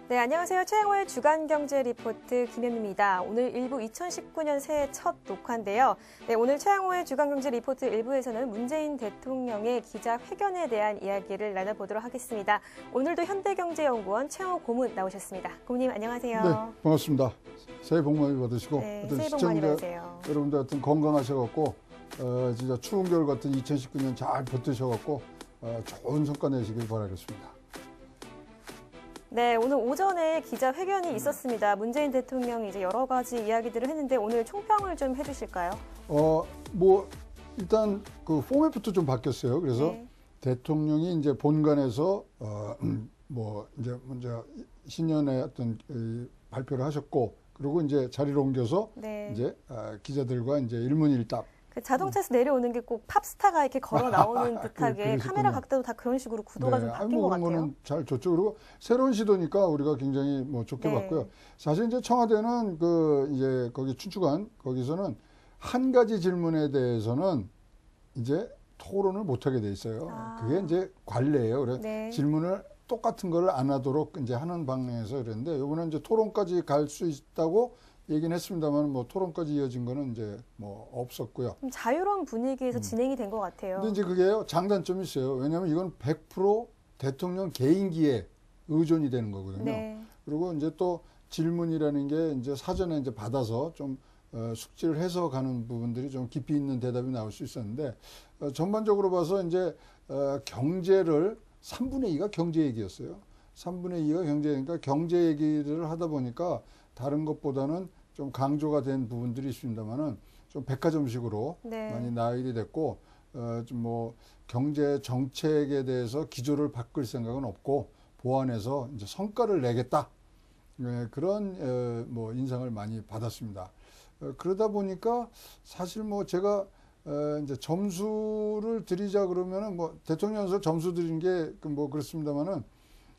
네, 안녕하세요. 최영호의 주간경제 리포트 김현미입니다. 오늘 1부 2019년 새해 첫 녹화인데요. 네, 오늘 최영호의 주간경제 리포트 1부에서는 문재인 대통령의 기자회견에 대한 이야기를 나눠보도록 하겠습니다. 오늘도 현대경제연구원 최영호 고문 나오셨습니다. 고문님 안녕하세요. 네, 반갑습니다. 새해 복 많이 받으시고 네, 새해 복 많이 받으세요. 여러분들 하여튼 건강하셔갖고 진짜 추운 겨울 같은 2019년 잘 버티셔갖고 좋은 성과 내시길 바라겠습니다. 네, 오늘 오전에 기자회견이 있었습니다. 문재인 대통령이 이제 여러 가지 이야기들을 했는데 오늘 총평을 좀 해주실까요? 일단 그 포맷부터 좀 바뀌었어요. 그래서 네. 대통령이 이제 본관에서 이제 먼저 신년에 어떤 발표를 하셨고, 그리고 이제 자리를 옮겨서 네. 이제 기자들과 이제 일문일답. 그 자동차에서 내려오는 게 꼭 팝스타가 이렇게 걸어 나오는 듯하게 카메라 각도도 다 그런 식으로 구도가 좀 바뀐 것 그런 같아요. 거는 잘 좋죠. 그리고 새로운 시도니까 우리가 굉장히 좋게 네. 봤고요. 사실 이제 청와대는 이제 거기 춘추관 거기서는 한 가지 질문에 대해서는 이제 토론을 못 하게 돼 있어요. 그게 이제 관례예요. 그래 네. 질문을 똑같은 걸 안 하도록 이제 하는 방향에서 그랬는데, 이번에 이제 토론까지 갈 수 있다고 얘기는 했습니다만 토론까지 이어진 거는 이제 없었고요. 좀 자유로운 분위기에서 진행이 된 것 같아요. 근데 이제 그게요, 장단점이 있어요. 왜냐하면 이건 100% 대통령 개인기에 의존이 되는 거거든요. 네. 그리고 이제 또 질문이라는 게 이제 사전에 이제 받아서 좀 숙지를 해서 가는 부분들이 좀 깊이 있는 대답이 나올 수 있었는데, 전반적으로 봐서 이제 경제를 3분의 2가 경제 얘기였어요. 3분의 2가 경제 얘기니까 경제 얘기를 하다 보니까 다른 것보다는 좀 강조가 된 부분들이 있습니다만은 좀 백화점식으로 네. 많이 나열이 됐고, 좀 경제 정책에 대해서 기조를 바꿀 생각은 없고 보완해서 이제 성과를 내겠다, 그런 인상을 많이 받았습니다. 그러다 보니까 사실 제가 이제 점수를 드리자 그러면은 대통령에서 점수 드린 게 그렇습니다만은,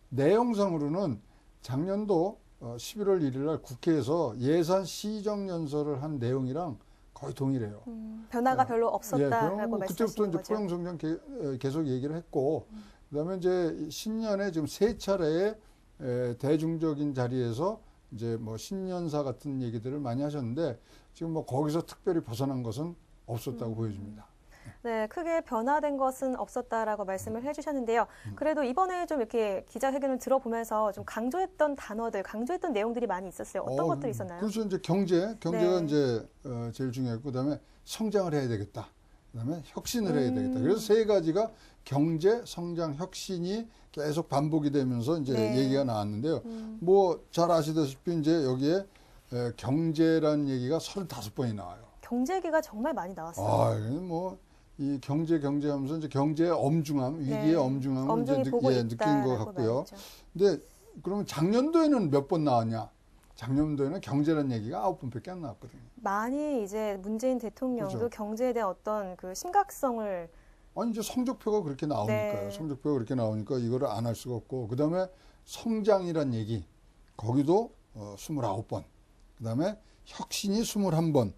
내용상으로는 작년도 11월 1일 날 국회에서 예산 시정연설을 한 내용이랑 거의 동일해요. 변화가 별로 없었다라고 그때부터 말씀하시는 이제 거죠. 포용성장 계속 얘기를 했고, 그다음에 이제 신년에 지금 세 차례의 대중적인 자리에서 이제 신년사 같은 얘기들을 많이 하셨는데, 지금 거기서 특별히 벗어난 것은 없었다고 보여집니다. 네, 크게 변화된 것은 없었다라고 말씀을 해주셨는데요. 그래도 이번에 좀 이렇게 기자회견을 들어보면서 좀 강조했던 단어들, 강조했던 내용들이 많이 있었어요. 어떤 것들이 있었나요? 그렇죠. 이제 경제가 네. 이제 제일 중요했고, 그다음에 성장을 해야 되겠다. 그다음에 혁신을 해야 되겠다. 그래서 세 가지가 경제, 성장, 혁신이 계속 반복이 되면서 이제 네. 얘기가 나왔는데요. 잘 아시다시피 이제 여기에 경제라는 얘기가 35번이 나와요. 경제 얘기가 정말 많이 나왔어요. 이 경제하면서 이제 경제의 엄중함, 위기의 엄중함을 이제 느낀 것 같고요. 말이죠. 근데 그러면 작년도에는 몇 번 나왔냐? 작년도에는 경제라는 얘기가 9번밖에 안 나왔거든요. 많이 이제 문재인 대통령도 그렇죠. 경제에 대한 어떤 그 심각성을 이제 성적표가 그렇게 나오니까요. 네. 성적표가 그렇게 나오니까 이거를 안 할 수가 없고, 그 다음에 성장이란 얘기, 거기도 29번, 그 다음에 혁신이 21번,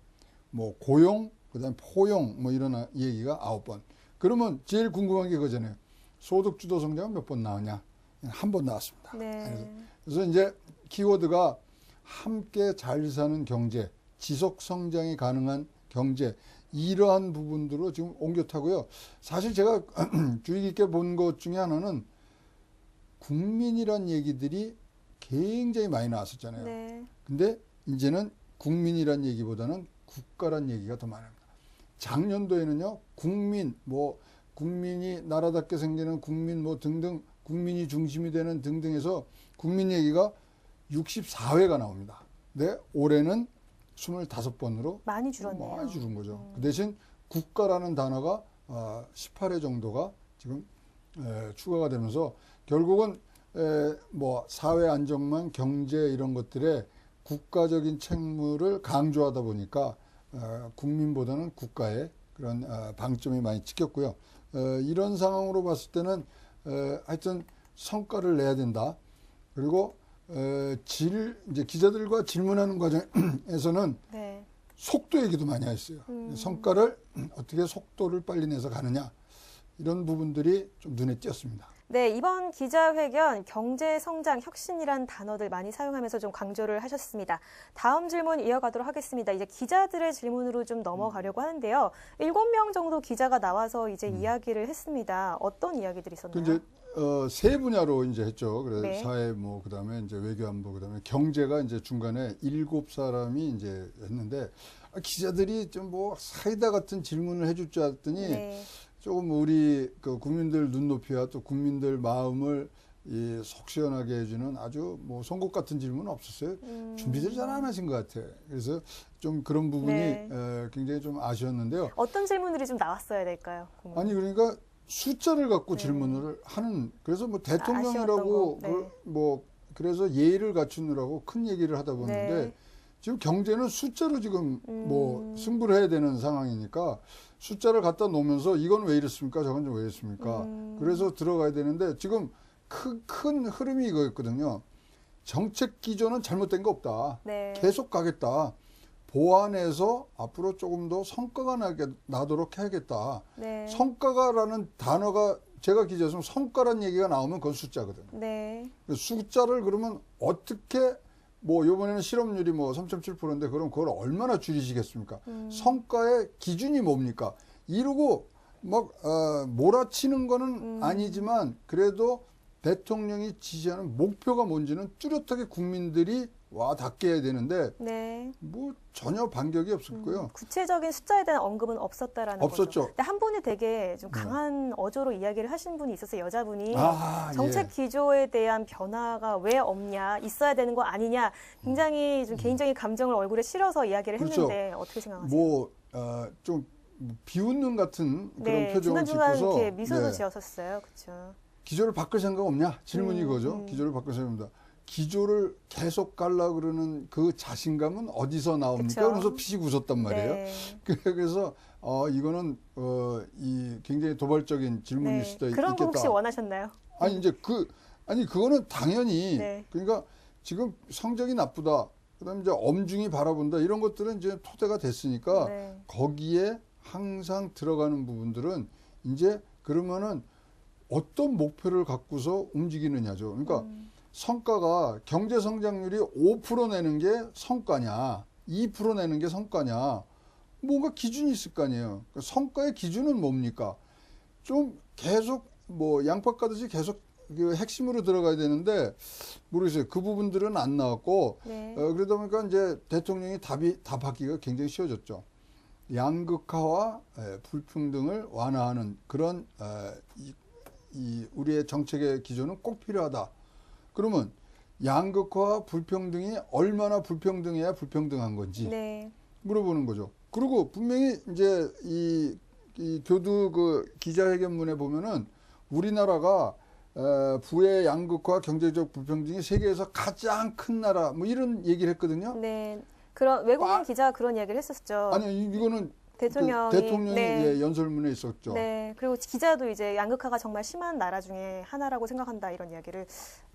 고용, 그 다음에 포용, 이런 얘기가 9번. 그러면 제일 궁금한 게 그거잖아요. 소득주도 성장은 몇 번 나오냐? 한 번 나왔습니다. 네. 그래서 이제 키워드가 함께 잘 사는 경제, 지속 성장이 가능한 경제, 이러한 부분들로 지금 옮겨 타고요. 사실 제가 주의 깊게 본 것 중에 하나는 국민이란 얘기들이 굉장히 많이 나왔었잖아요. 네. 근데 이제는 국민이란 얘기보다는 국가란 얘기가 더 많습니다. 작년도에는요, 국민이 나라답게 생기는 국민 등등, 국민이 중심이 되는 등등해서 국민 얘기가 64회가 나옵니다. 근데 올해는 25번으로 많이 줄었네요. 많이 줄은 거죠. 그 대신 국가라는 단어가 18회 정도가 지금 추가가 되면서, 결국은 사회 안정망, 경제 이런 것들에 국가적인 책무를 강조하다 보니까 국민보다는 국가의 그런 방점이 많이 찍혔고요. 이런 상황으로 봤을 때는 하여튼 성과를 내야 된다. 그리고 이제 기자들과 질문하는 과정에서는 네. 속도 얘기도 많이 했어요. 성과를 어떻게 속도를 빨리 내서 가느냐 이런 부분들이 좀 눈에 띄었습니다. 네, 이번 기자회견 경제 성장 혁신이란 단어들 많이 사용하면서 좀 강조를 하셨습니다. 다음 질문 이어가도록 하겠습니다. 이제 기자들의 질문으로 좀 넘어가려고 하는데요. 7명 정도 기자가 나와서 이제 이야기를 했습니다. 어떤 이야기들이 있었나요? 이제 세 분야로 이제 했죠. 그래서 네. 사회, 그다음에 이제 외교안보, 그다음에 경제가 이제 중간에 7사람이 이제 했는데 기자들이 좀 사이다 같은 질문을 해줄 줄 알았더니 네. 조금 우리 그 국민들 눈높이와 또 국민들 마음을 속 시원하게 해주는 아주 송곳 같은 질문은 없었어요. 준비를 잘 안 하신 것 같아요. 그래서 좀 그런 부분이 네. 굉장히 좀 아쉬웠는데요. 어떤 질문들이 좀 나왔어야 될까요? 아니 그러니까 숫자를 갖고 네. 질문을 하는 그래서 아쉬웠던 대통령이라고 거. 네. 그래서 예의를 갖추느라고 큰 얘기를 하다 보는데 네. 지금 경제는 숫자로 지금 승부를 해야 되는 상황이니까 숫자를 갖다 놓으면서 이건 왜 이랬습니까? 저건 왜 이랬습니까? 그래서 들어가야 되는데 지금 큰 흐름이 이거였거든요. 정책 기조는 잘못된 거 없다. 네. 계속 가겠다. 보완해서 앞으로 조금 더 성과가 나도록 해야겠다. 네. 성과가라는 단어가 제가 기자였으면 성과란 얘기가 나오면 그건 숫자거든요. 네. 숫자를 그러면 어떻게 이번에는 실업률이 3.7%인데 그럼 그걸 얼마나 줄이시겠습니까? 성과의 기준이 뭡니까? 이러고 몰아치는 거는 아니지만 그래도 대통령이 지시하는 목표가 뭔지는 뚜렷하게 국민들이 와 닿게 해야 되는데 네. 전혀 반격이 없었고요. 구체적인 숫자에 대한 언급은 없었다라는 없었죠. 거죠. 근데 한 분이 되게 좀 강한 어조로 이야기를 하신 분이 있었어요. 여자분이 정책 예. 기조에 대한 변화가 왜 없냐, 있어야 되는 거 아니냐, 굉장히 좀 개인적인 감정을 얼굴에 실어서 이야기를 그렇죠. 했는데 어떻게 생각하세요? 좀 비웃는 같은 그런 네, 표정을 중간중간 짓고서 이렇게 미소도 네. 지었었어요. 그렇죠. 기조를 바꿀 생각 없냐? 질문이 그거죠. 기조를 바꿀 생각입니다. 기조를 계속 가려고 그러는 그 자신감은 어디서 나옵니까? 그쵸. 그러면서 피식 웃었단 말이에요. 네. 그래서 이거는 굉장히 도발적인 질문일 네. 수도 그런 거 있겠다. 혹시 원하셨나요? 아니 이제 그거는 당연히 네. 그러니까 지금 성적이 나쁘다. 그다음에 이제 엄중히 바라본다. 이런 것들은 이제 토대가 됐으니까 네. 거기에 항상 들어가는 부분들은 이제 그러면은 어떤 목표를 갖고서 움직이느냐죠. 그러니까 성과가 경제 성장률이 5% 내는 게 성과냐, 2% 내는 게 성과냐, 뭔가 기준이 있을 거 아니에요. 그러니까 성과의 기준은 뭡니까? 좀 계속 양파 까듯이 계속 그 핵심으로 들어가야 되는데 모르겠어요. 그 부분들은 안 나왔고 네. 그러다 보니까 이제 대통령이 답하기가 굉장히 쉬워졌죠. 양극화와 불평등을 완화하는 그런 우리의 정책의 기조는 꼭 필요하다. 그러면 양극화와 불평등이 얼마나 불평등해야 불평등한 건지 네. 물어보는 거죠. 그리고 분명히 이제 이 교두 그 기자회견문에 보면은 우리나라가 부의 양극화, 경제적 불평등이 세계에서 가장 큰 나라 이런 얘기를 했거든요. 네. 그런 외국인 기자가 그런 이야기를 했었죠. 아니 이거는 대통령이 네. 연설문에 있었죠. 네. 그리고 기자도 이제 양극화가 정말 심한 나라 중에 하나라고 생각한다 이런 이야기를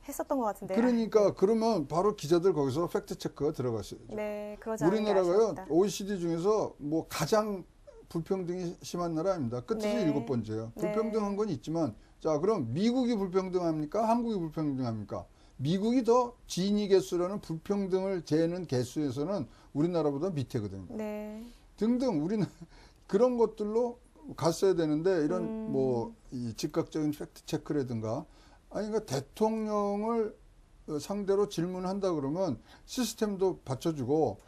했었던 것 같은데. 그러니까 그러면 바로 기자들 거기서 팩트 체크가 들어갔어요. 네, 그러지 않은 게 우리나라가요 아쉬웠다. OECD 중에서 가장 불평등이 심한 나라입니다. 끝에서 네. 7번째예요. 네. 불평등한 건 있지만 자 그럼 미국이 불평등합니까? 한국이 불평등합니까? 미국이 더 지니 개수라는 불평등을 재는 개수에서는 우리나라보다 밑에거든요. 네. 등등 우리는 그런 것들로 갔어야 되는데 이런 이 즉각적인 팩트 체크라든가 아니 그러니까 대통령을 상대로 질문한다 그러면 시스템도 받쳐주고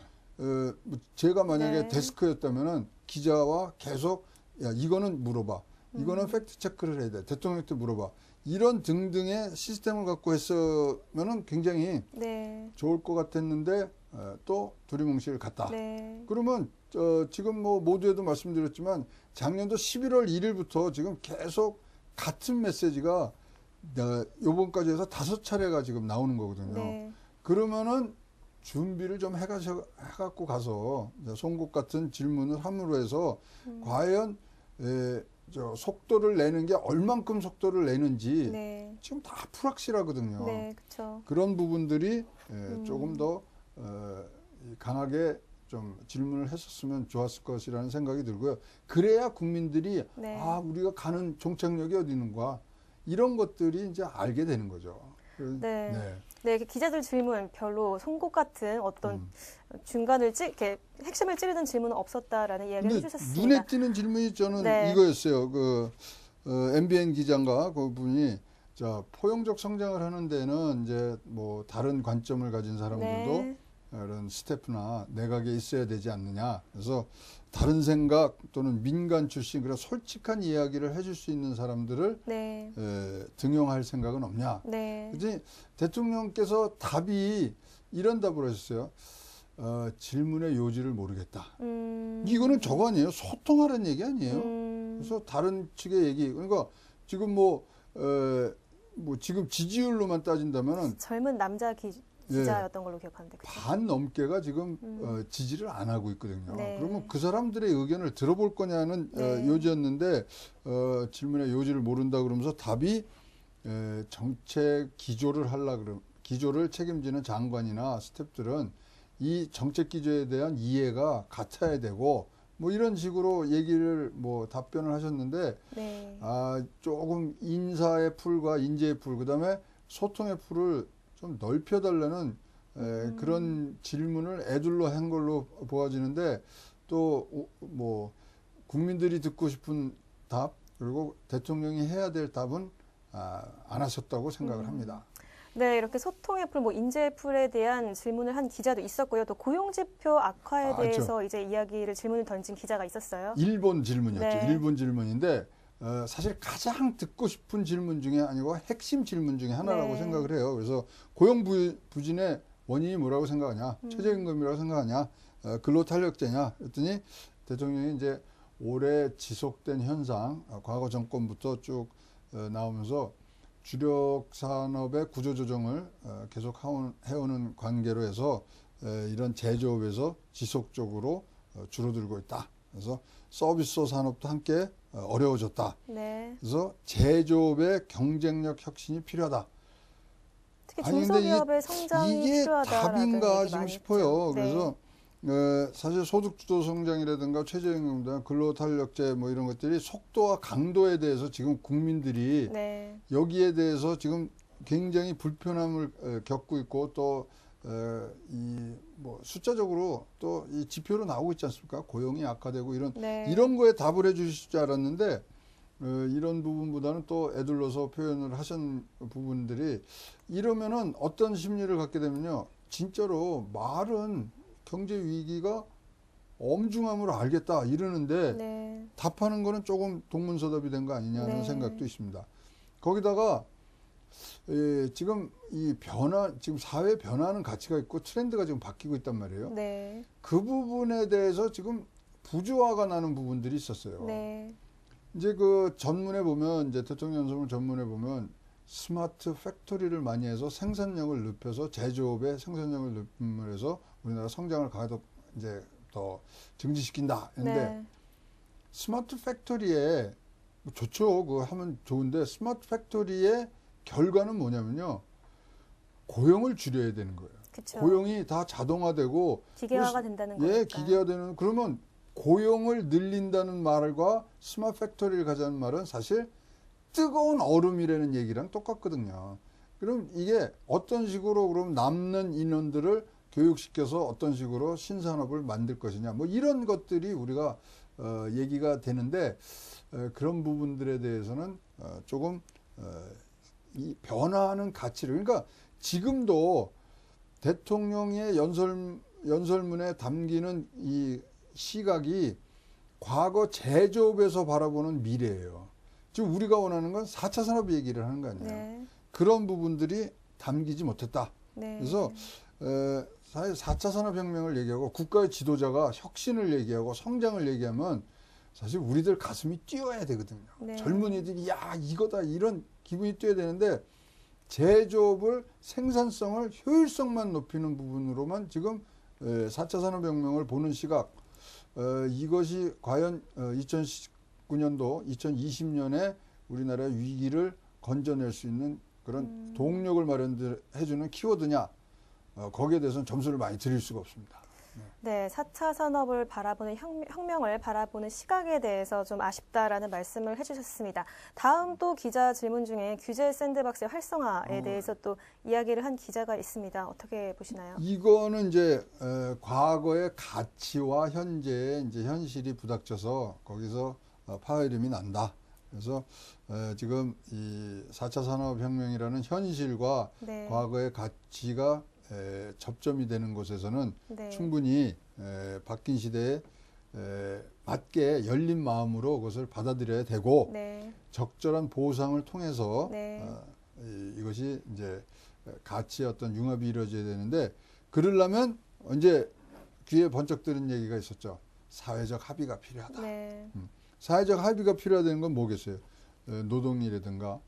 제가 만약에 네. 데스크였다면은 기자와 계속 야 이거는 물어봐 이거는 팩트 체크를 해야 돼 대통령한테 물어봐 이런 등등의 시스템을 갖고 했으면은 굉장히 네. 좋을 것 같았는데 또 두리뭉실 갔다. 네. 그러면 지금 모두에도 말씀드렸지만 작년도 11월 1일부터 지금 계속 같은 메시지가 요번까지 해서 5차례가 지금 나오는 거거든요. 네. 그러면은 준비를 좀 해갖고 가서 송곳 같은 질문을 함으로 해서 과연 저 속도를 내는 게 얼만큼 속도를 내는지 네. 지금 다 불확실하거든요. 네, 그렇죠. 그런 부분들이 조금 더 강하게 좀 질문을 했었으면 좋았을 것이라는 생각이 들고요. 그래야 국민들이 네. 아, 우리가 가는 종착역이 어디 있는가 이런 것들이 이제 알게 되는 거죠. 네. 네. 네, 이렇게 기자들 질문 별로 송곳 같은 어떤 중간을 이렇게 핵심을 찌르는 질문은 없었다라는 이야기를 근데 해주셨습니다. 눈에 띄는 질문이 저는 네. 이거였어요. MBN 기자인가 그분이 자, 포용적 성장을 하는 데는 이제 뭐 다른 관점을 가진 사람들도 네. 이런 스태프나 내각에 있어야 되지 않느냐. 그래서 다른 생각 또는 민간 출신 그런 솔직한 이야기를 해줄 수 있는 사람들을 네. 등용할 생각은 없냐. 네. 그래서 대통령께서 답이 이런 답을 하셨어요. 질문의 요지를 모르겠다. 이거는 저거 아니에요. 소통하라는 얘기 아니에요. 그래서 다른 측의 얘기. 그러니까 지금 뭐 지금 지지율로만 따진다면은 젊은 남자 기자였던 걸로 기억하는데. 그쵸? 반 넘게가 지금 지지를 안 하고 있거든요. 네. 그러면 그 사람들의 의견을 들어볼 거냐는 네. 요지였는데 질문의 요지를 모른다 그러면서 답이 정책 기조를 책임지는 장관이나 스태프들은 이 정책 기조에 대한 이해가 같아야 되고 뭐 이런 식으로 얘기를 뭐 답변을 하셨는데 네. 조금 인사의 풀과 인재의 풀 그다음에 소통의 풀을 좀 넓혀달라는 그런 질문을 애둘러 한 걸로 보아지는데 또 뭐 국민들이 듣고 싶은 답 그리고 대통령이 해야 될 답은 안 하셨다고 생각을 합니다. 네, 이렇게 소통의 풀, 뭐 인재의 풀에 대한 질문을 한 기자도 있었고요. 또 고용지표 악화에 대해서 이제 질문을 던진 기자가 있었어요. 일본 질문이었죠. 네. 일본 질문인데 사실 가장 듣고 싶은 질문 중에 아니고 핵심 질문 중에 하나라고 네. 생각을 해요. 그래서 고용 부진의 원인이 뭐라고 생각하냐? 최저임금이라고 생각하냐? 근로탄력제냐? 그랬더니 대통령이 이제 오래 지속된 현상, 과거 정권부터 쭉 나오면서 주력 산업의 구조조정을 계속 해오는 관계로 해서 이런 제조업에서 지속적으로 줄어들고 있다. 그래서 서비스 산업도 함께 어려워졌다. 네. 그래서 제조업의 경쟁력 혁신이 필요하다. 특히 아니, 근데 중소기업의 성장이 이게 필요하다라는 답인가 얘기 지금 많이 싶어요. 했죠. 네. 그래서 사실 소득주도 성장이라든가 최저임금, 근로탄력제 뭐 이런 것들이 속도와 강도에 대해서 지금 국민들이 네. 여기에 대해서 지금 굉장히 불편함을 겪고 있고 또 이 뭐 숫자적으로 또 이 지표로 나오고 있지 않습니까? 고용이 악화되고 네. 이런 거에 답을 해주실 줄 알았는데 이런 부분보다는 또 애둘러서 표현을 하신 부분들이 이러면은 어떤 심리를 갖게 되면요, 진짜로 말은 경제 위기가 엄중함으로 알겠다 이러는데 네. 답하는 거는 조금 동문서답이 된 거 아니냐는 네. 생각도 있습니다. 거기다가 지금 지금 사회 변화하는 가치가 있고 트렌드가 지금 바뀌고 있단 말이에요. 네. 그 부분에 대해서 지금 부조화가 나는 부분들이 있었어요. 네. 이제 그 전문에 보면 이제 대통령 연설문 전문에 보면 스마트 팩토리를 많이 해서 생산력을 높여서 제조업의 생산력을 높임으로 우리나라 성장을 이제 더 증진시킨다. 그런데 네. 스마트 팩토리에 뭐 좋죠. 그거 하면 좋은데 스마트 팩토리의 결과는 뭐냐면요. 고용을 줄여야 되는 거예요. 그쵸. 고용이 다 자동화되고 기계화가 된다는 거니까. 예, 기계화되는 그러면 고용을 늘린다는 말과 스마트 팩토리를 가자는 말은 사실 뜨거운 얼음이라는 얘기랑 똑같거든요. 그럼 이게 어떤 식으로 그럼 남는 인원들을 교육시켜서 어떤 식으로 신산업을 만들 것이냐 뭐 이런 것들이 우리가 얘기가 되는데 그런 부분들에 대해서는 조금 이 변화하는 가치를 그러니까 지금도 대통령의 연설문에 담기는 이 시각이 과거 제조업에서 바라보는 미래예요. 지금 우리가 원하는 건 4차 산업 얘기를 하는 거 아니에요. 네. 그런 부분들이 담기지 못했다. 네. 그래서 사실 4차 산업혁명을 얘기하고 국가의 지도자가 혁신을 얘기하고 성장을 얘기하면 사실 우리들 가슴이 뛰어야 되거든요. 네. 젊은이들이 야 이거다 이런 기분이 뛰어야 되는데 제조업을 생산성을 효율성만 높이는 부분으로만 지금 4차 산업혁명을 보는 시각 이것이 과연 2019년도, 2020년에 우리나라의 위기를 건져낼 수 있는 그런 동력을 마련해주는 키워드냐, 거기에 대해서는 점수를 많이 드릴 수가 없습니다. 네, 4차 산업을 바라보는 혁명을 바라보는 시각에 대해서 좀 아쉽다라는 말씀을 해주셨습니다. 다음 또 기자 질문 중에 규제 샌드박스의 활성화에 대해서 또 이야기를 한 기자가 있습니다. 어떻게 보시나요? 이거는 이제 과거의 가치와 현재의 이제 현실이 부닥쳐서 거기서 파열음이 난다. 그래서 지금 이 4차 산업혁명이라는 현실과 네. 과거의 가치가 접점이 되는 곳에서는 네. 충분히 바뀐 시대에 맞게 열린 마음으로 그것을 받아들여야 되고, 네. 적절한 보상을 통해서 네. 이것이 이제 가치의 어떤 융합이 이루어져야 되는데, 그러려면 이제 귀에 번쩍 드는 얘기가 있었죠. 사회적 합의가 필요하다. 네. 사회적 합의가 필요하다는 건 뭐겠어요? 노동이라든가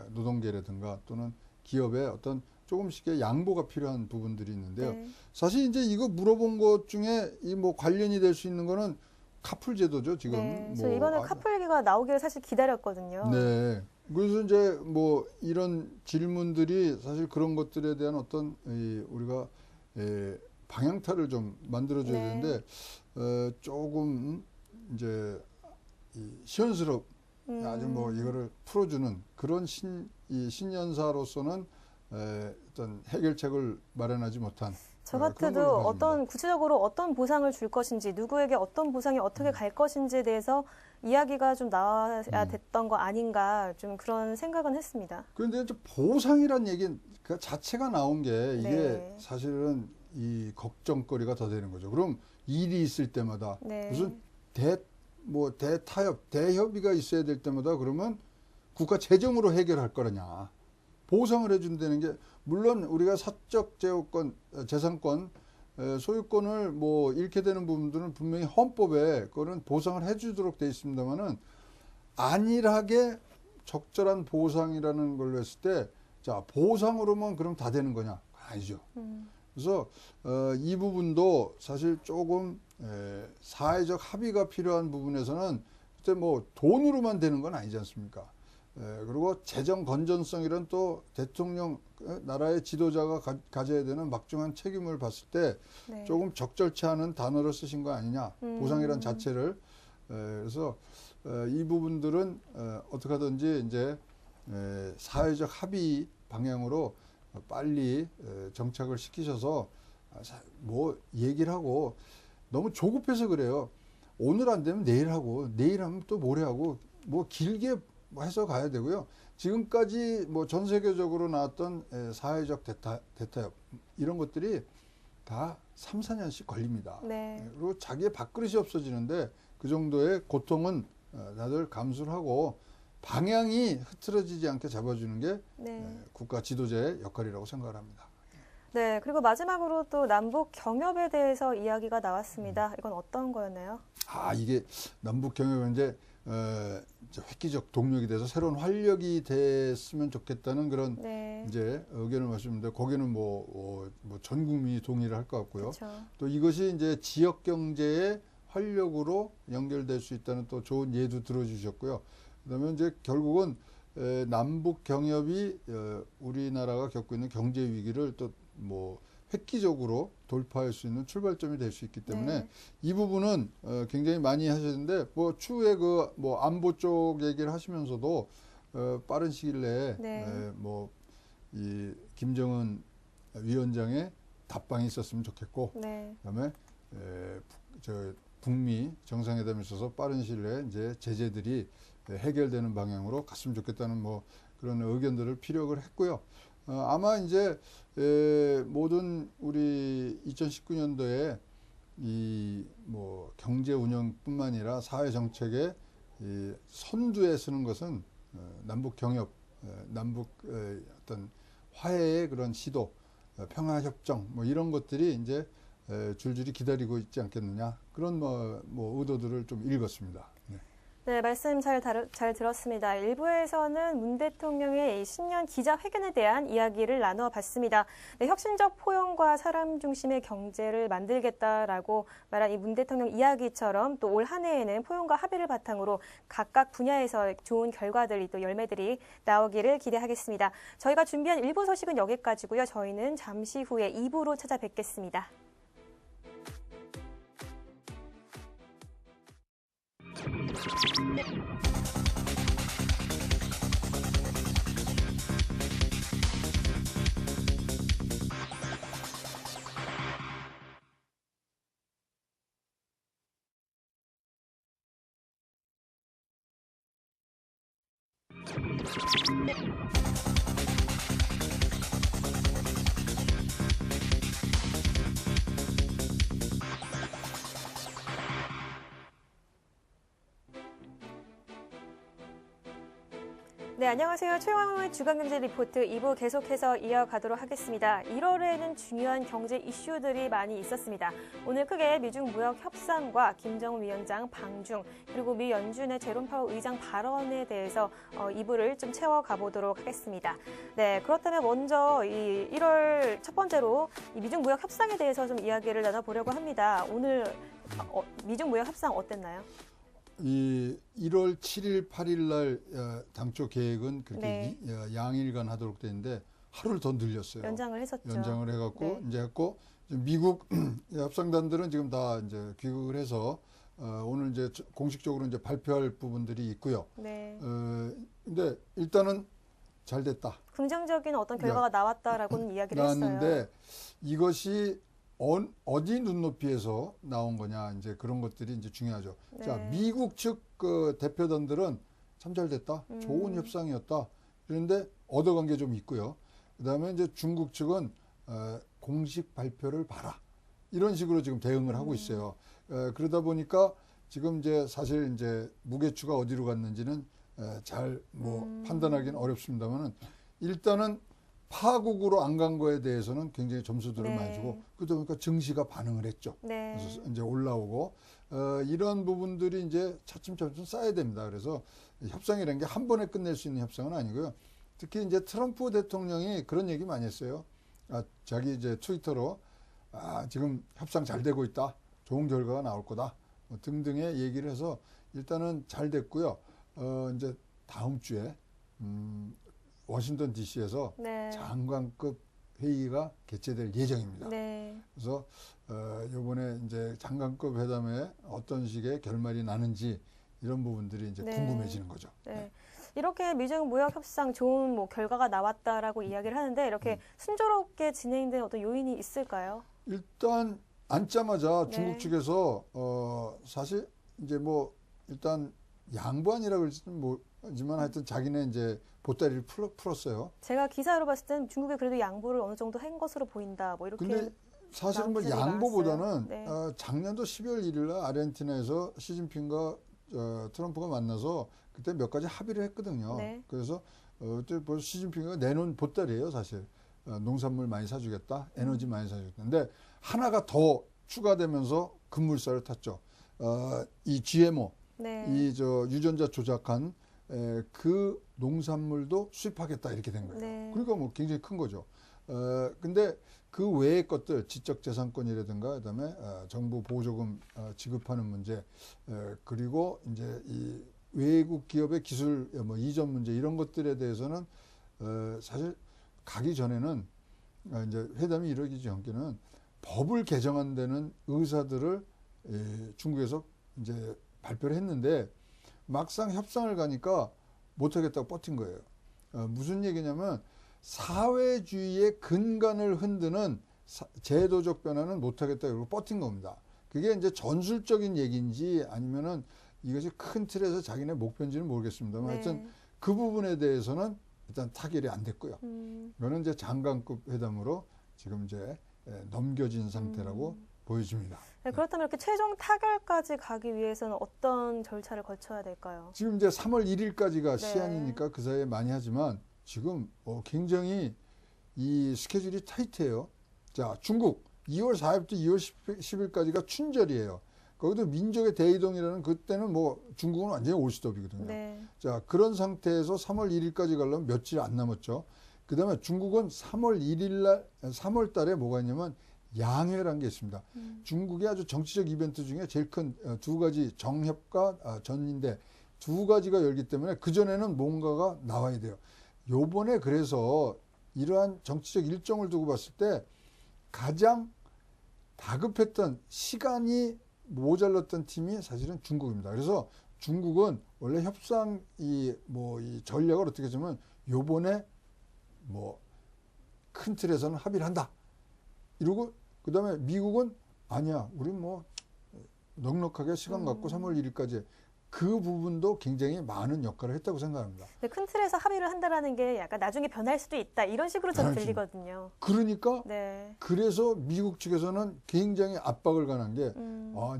노동계라든가 또는 기업의 어떤 조금씩의 양보가 필요한 부분들이 있는데요. 네. 사실 이제 이거 물어본 것 중에 이 뭐 관련이 될 수 있는 거는 카풀 제도죠, 지금. 네. 저 이번에 카풀기가 나오기를 사실 기다렸거든요. 네. 그래서 이제 뭐 이런 질문들이 사실 그런 것들에 대한 어떤 우리가 방향타를 좀 만들어줘야 네. 되는데, 조금 이제 시원스럽, 아주 뭐 이거를 풀어주는 그런 신년사로서는 어떤 해결책을 마련하지 못한. 저 그런 같아도 걸로 봐집니다. 어떤 구체적으로 어떤 보상을 줄 것인지, 누구에게 어떤 보상이 어떻게 갈 것인지에 대해서 이야기가 좀 나와야 됐던 거 아닌가, 좀 그런 생각은 했습니다. 그런데 이제 보상이란 얘기 그 자체가 나온 게 이게 네. 사실은 이 걱정거리가 더 되는 거죠. 그럼 일이 있을 때마다 네. 무슨 대타협, 대협의가 있어야 될 때마다 그러면 국가 재정으로 해결할 거느냐. 보상을 해준다는 게, 물론 우리가 사적 제어권, 재산권, 소유권을 뭐 잃게 되는 부분들은 분명히 헌법에 그거는 보상을 해주도록 돼 있습니다만은, 안일하게 적절한 보상이라는 걸로 했을 때, 자, 보상으로만 그럼 다 되는 거냐? 아니죠. 그래서 이 부분도 사실 조금 사회적 합의가 필요한 부분에서는 그때 뭐 돈으로만 되는 건 아니지 않습니까? 그리고 재정 건전성이란 또 대통령, 나라의 지도자가 가져야 되는 막중한 책임을 봤을 때 네. 조금 적절치 않은 단어를 쓰신 거 아니냐, 보상이란 자체를. 그래서 이 부분들은 어떻게 하든지 이제 사회적 합의 방향으로 빨리 정착을 시키셔서 뭐 얘기를 하고, 너무 조급해서 그래요. 오늘 안 되면 내일 하고, 내일 하면 또 모레 하고, 뭐 길게 해서 가야 되고요. 지금까지 뭐 전 세계적으로 나왔던 사회적 대타협 이런 것들이 다 3, 4년씩 걸립니다. 네. 그리고 자기의 밥그릇이 없어지는데 그 정도의 고통은 다들 감수를 하고 방향이 흐트러지지 않게 잡아주는 게 네. 국가 지도자의 역할이라고 생각을 합니다. 네. 그리고 마지막으로 또 남북 경협에 대해서 이야기가 나왔습니다. 이건 어떤 거였나요? 이게 남북 경협은 이제 획기적 동력이 돼서 새로운 활력이 됐으면 좋겠다는 그런 네. 이제 의견을 말씀드렸는데, 거기는 뭐 전 국민이 동의를 할 것 같고요. 그렇죠. 또 이것이 이제 지역 경제의 활력으로 연결될 수 있다는 또 좋은 예도 들어주셨고요. 그다음에 이제 결국은 남북 경협이 우리나라가 겪고 있는 경제 위기를 또 뭐 획기적으로 돌파할 수 있는 출발점이 될 수 있기 때문에 네. 이 부분은 굉장히 많이 하셨는데, 뭐 추후에 그 뭐 안보 쪽 얘기를 하시면서도 빠른 시일 내에 네. 뭐 이 김정은 위원장의 답방이 있었으면 좋겠고, 네. 그다음에 저 북미 정상회담에 있어서 빠른 시일 내에 이제 제재들이 해결되는 방향으로 갔으면 좋겠다는 뭐 그런 의견들을 피력을 했고요. 아마 이제 모든 우리 2019년도에 이 뭐 경제 운영뿐만 아니라 사회 정책의 이 선두에 서는 것은 남북 경협, 남북 어떤 화해의 그런 시도, 평화 협정 뭐 이런 것들이 이제 줄줄이 기다리고 있지 않겠느냐, 그런 뭐 의도들을 좀 읽었습니다. 네. 네, 말씀 잘 들었습니다. 일부에서는 문 대통령의 이 신년 기자회견에 대한 이야기를 나눠봤습니다. 네, 혁신적 포용과 사람 중심의 경제를 만들겠다라고 말한 이 문 대통령 이야기처럼 또 올 한 해에는 포용과 합의를 바탕으로 각각 분야에서 좋은 결과들이 또 열매들이 나오기를 기대하겠습니다. 저희가 준비한 1부 소식은 여기까지고요. 저희는 잠시 후에 2부로 찾아뵙겠습니다. 네, 안녕하세요. 최영호의 주간경제 리포트 2부 계속해서 이어가도록 하겠습니다. 1월에는 중요한 경제 이슈들이 많이 있었습니다. 오늘 크게 미중 무역 협상과 김정은 위원장 방중, 그리고 미 연준의 제롬 파월 의장 발언에 대해서 2부를 좀 채워가 보도록 하겠습니다. 네, 그렇다면 먼저 이 1월 첫 번째로 이 미중 무역 협상에 대해서 좀 이야기를 나눠보려고 합니다. 오늘 미중 무역 협상 어땠나요? 이 1월 7일, 8일 날 당초 계획은 그렇게 양일간 하도록 돼 있는데 하루를 더 늘렸어요. 연장을 했었죠. 연장을 해갖고 네. 이제 했고 미국 협상단들은 지금 다 이제 귀국을 해서 오늘 이제 공식적으로 이제 발표할 부분들이 있고요. 네. 근데 일단은 잘 됐다. 긍정적인 어떤 결과가 나왔다라고는 이야기를 나왔는데 했어요. 이것이 어디 눈높이에서 나온 거냐, 이제 그런 것들이 이제 중요하죠. 네. 자, 미국 측 그 대표단들은 참 잘 됐다. 좋은 협상이었다. 그런데 얻어간 게 좀 있고요. 그 다음에 이제 중국 측은 공식 발표를 봐라. 이런 식으로 지금 대응을 하고 있어요. 그러다 보니까 지금 이제 사실 이제 무게추가 어디로 갔는지는 잘 판단하기는 어렵습니다만은 일단은 파국으로 안 간 거에 대해서는 굉장히 점수들을 많이 주고 그러다 보니까 증시가 반응을 했죠. 네. 그래서 이제 올라오고 이런 부분들이 이제 차츰차츰 쌓여야 됩니다. 그래서 협상이라는 게 한 번에 끝낼 수 있는 협상은 아니고요. 특히 이제 트럼프 대통령이 그런 얘기 많이 했어요. 자기 이제 트위터로 지금 협상 잘 되고 있다. 좋은 결과가 나올 거다. 뭐 등등의 얘기를 해서 일단은 잘 됐고요. 이제 다음 주에 워싱턴 DC에서 네. 장관급 회의가 개최될 예정입니다. 네. 그래서 이번에 이제 장관급 회담에 어떤 식의 결말이 나는지 이런 부분들이 이제 궁금해지는 거죠. 네. 이렇게 미중 무역 협상 좋은 결과가 나왔다라고 이야기를 하는데 이렇게 순조롭게 진행된 어떤 요인이 있을까요? 일단 앉자마자 중국 측에서 사실 이제 일단 양보 아니라고 할지는 모르지만 하여튼 자기네 이제 보따리를 풀었어요. 제가 기사로 봤을 땐 중국이 그래도 양보를 어느 정도 한 것으로 보인다. 이렇게. 근데 사실은 양보보다는 작년도 12월 1일 날 아르헨티나에서 시진핑과 트럼프가 만나서 그때 몇 가지 합의를 했거든요. 네. 그래서 그때 벌써 시진핑이 내놓은 보따리예요, 사실. 농산물 많이 사주겠다, 에너지 많이 사주겠다. 근데 하나가 더 추가되면서 급물살을 탔죠. 이 GMO, 이 유전자 조작한 그 농산물도 수입하겠다 이렇게 된 거예요. 네. 그러니까 굉장히 큰 거죠. 근데 그 외의 것들, 지적재산권이라든가, 그다음에 정부 보조금 지급하는 문제, 그리고 이제 이 외국 기업의 기술 이전 문제 이런 것들에 대해서는 사실 가기 전에는 이제 회담이 이루어지기 전에는 법을 개정한다는 의사들을 중국에서 이제 발표를 했는데 막상 협상을 가니까 못하겠다고 버틴 거예요. 무슨 얘기냐면 사회주의의 근간을 흔드는 제도적 변화는 못하겠다 이러고 버틴 겁니다. 그게 이제 전술적인 얘기인지 아니면은 이것이 큰 틀에서 자기네 목표인지는 모르겠습니다만 하여튼 그 부분에 대해서는 일단 타결이 안 됐고요. 이거는 이제 장관급 회담으로 지금 이제 넘겨진 상태라고 보여집니다. 네, 그렇다면 이렇게 최종 타결까지 가기 위해서는 어떤 절차를 거쳐야 될까요? 지금 이제 3월 1일까지가 시한이니까 그 사이에 많이 하지만 지금 굉장히 이 스케줄이 타이트해요. 자, 중국 2월 4일부터 2월 10일까지가 춘절이에요. 거기도 민족의 대이동이라는 그때는 뭐 중국은 완전히 올스톱이거든요. 네. 자, 그런 상태에서 3월 1일까지 가려면 며칠 안 남았죠. 그다음에 중국은 3월 1일 날 3월 달에 뭐가 있냐면 양회라는 게 있습니다. 중국의 아주 정치적 이벤트 중에 제일 큰 두 가지 정협과 전인데 두 가지가 열기 때문에 그전에는 뭔가가 나와야 돼요. 요번에 그래서 이러한 정치적 일정을 두고 봤을 때 가장 다급했던 시간이 모자랐던 팀이 사실은 중국입니다. 그래서 중국은 원래 협상 이 전략을 어떻게 하냐면 요번에 뭐 큰 틀에서는 합의를 한다. 이러고 그다음에 미국은 아니야. 우리 뭐 넉넉하게 시간 갖고 3월 1일까지 그 부분도 굉장히 많은 역할을 했다고 생각합니다. 네, 큰 틀에서 합의를 한다라는 게 약간 나중에 변할 수도 있다 이런 식으로 좀 변할 수 들리거든요. 그러니까 네. 그래서 미국 측에서는 굉장히 압박을 가한 게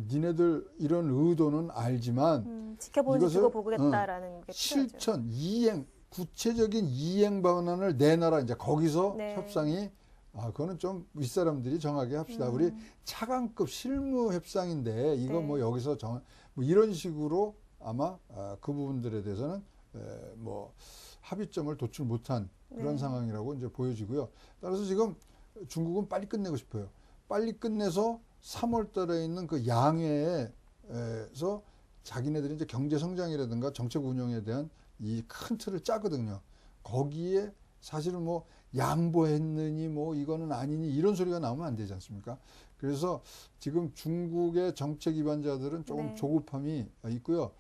니네들 이런 의도는 알지만 지켜보는 이것을, 두고 보겠다라는 게 필요하죠. 실천, 이행, 구체적인 이행 방안을 내놔라. 이제 거기서 네. 협상이 그거는 좀 윗사람들이 정하게 합시다. 우리 차관급 실무 협상인데 이거 네. 뭐 여기서 뭐 이런 식으로 아마 그 부분들에 대해서는 뭐 합의점을 도출 못한 그런 네. 상황이라고 이제 보여지고요. 따라서 지금 중국은 빨리 끝내고 싶어요. 빨리 끝내서 3월 달에 있는 그 양회에서 자기네들이 이제 경제 성장이라든가 정책 운영에 대한 이 큰 틀을 짜거든요. 거기에 사실은 뭐 양보했느니 뭐 이거는 아니니 이런 소리가 나오면 안 되지 않습니까? 그래서 지금 중국의 정책 위반자들은 조금 네. 조급함이 있고요.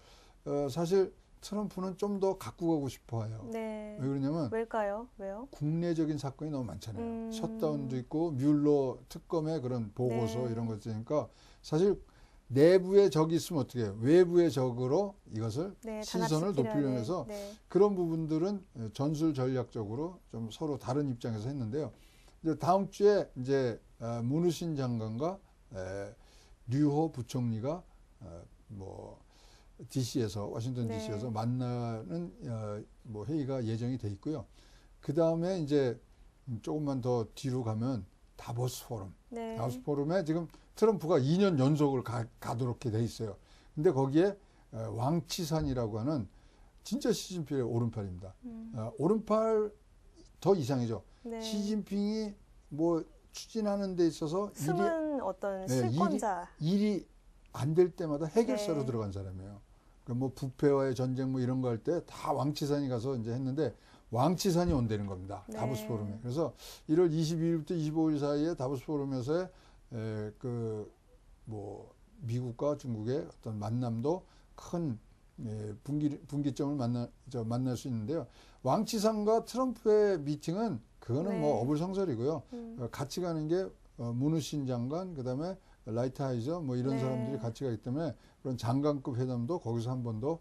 사실 트럼프는 좀 더 갖고 가고 싶어 해요. 네. 왜 그러냐면 왜일까요? 왜요? 국내적인 사건이 너무 많잖아요. 셧다운도 있고 뮬러 특검의 그런 보고서 네. 이런 것 있으니까 사실 내부의 적이 있으면 어떻게 해요? 외부의 적으로 이것을 네, 시선을 높이려고 해서 네. 그런 부분들은 전술 전략적으로 좀 서로 다른 입장에서 했는데요. 이제 다음 주에 이제 문우신 장관과 류호 부총리가 뭐 DC에서 워싱턴 네. DC에서 만나는 뭐 회의가 예정이 돼 있고요. 그 다음에 이제 조금만 더 뒤로 가면 다보스 포럼. 네. 다보스 포럼에 지금 트럼프가 2년 연속을 가도록 돼 있어요. 근데 거기에 왕치산이라고 하는 진짜 시진핑의 오른팔입니다. 오른팔 더 이상이죠. 네. 시진핑이 뭐 추진하는 데 있어서 숨은 어떤 실권자. 일이 안 될 때마다 해결사로 네. 들어간 사람이에요. 뭐 부패와의 전쟁 뭐 이런 거 할 때 다 왕치산이 가서 이제 했는데 왕치산이 온다는 겁니다. 네. 다보스 포럼에. 그래서 1월 22일부터 25일 사이에 다보스 포럼에서의 뭐 미국과 중국의 어떤 만남도 큰 분기점을 만날 수 있는데요. 왕치산과 트럼프의 미팅은 그거는 네. 뭐 어불성설이고요. 같이 가는 게 문우신 장관, 그다음에 라이트하이저 뭐 이런 네. 사람들이 같이 가기 때문에 그런 장관급 회담도 거기서 한 번 더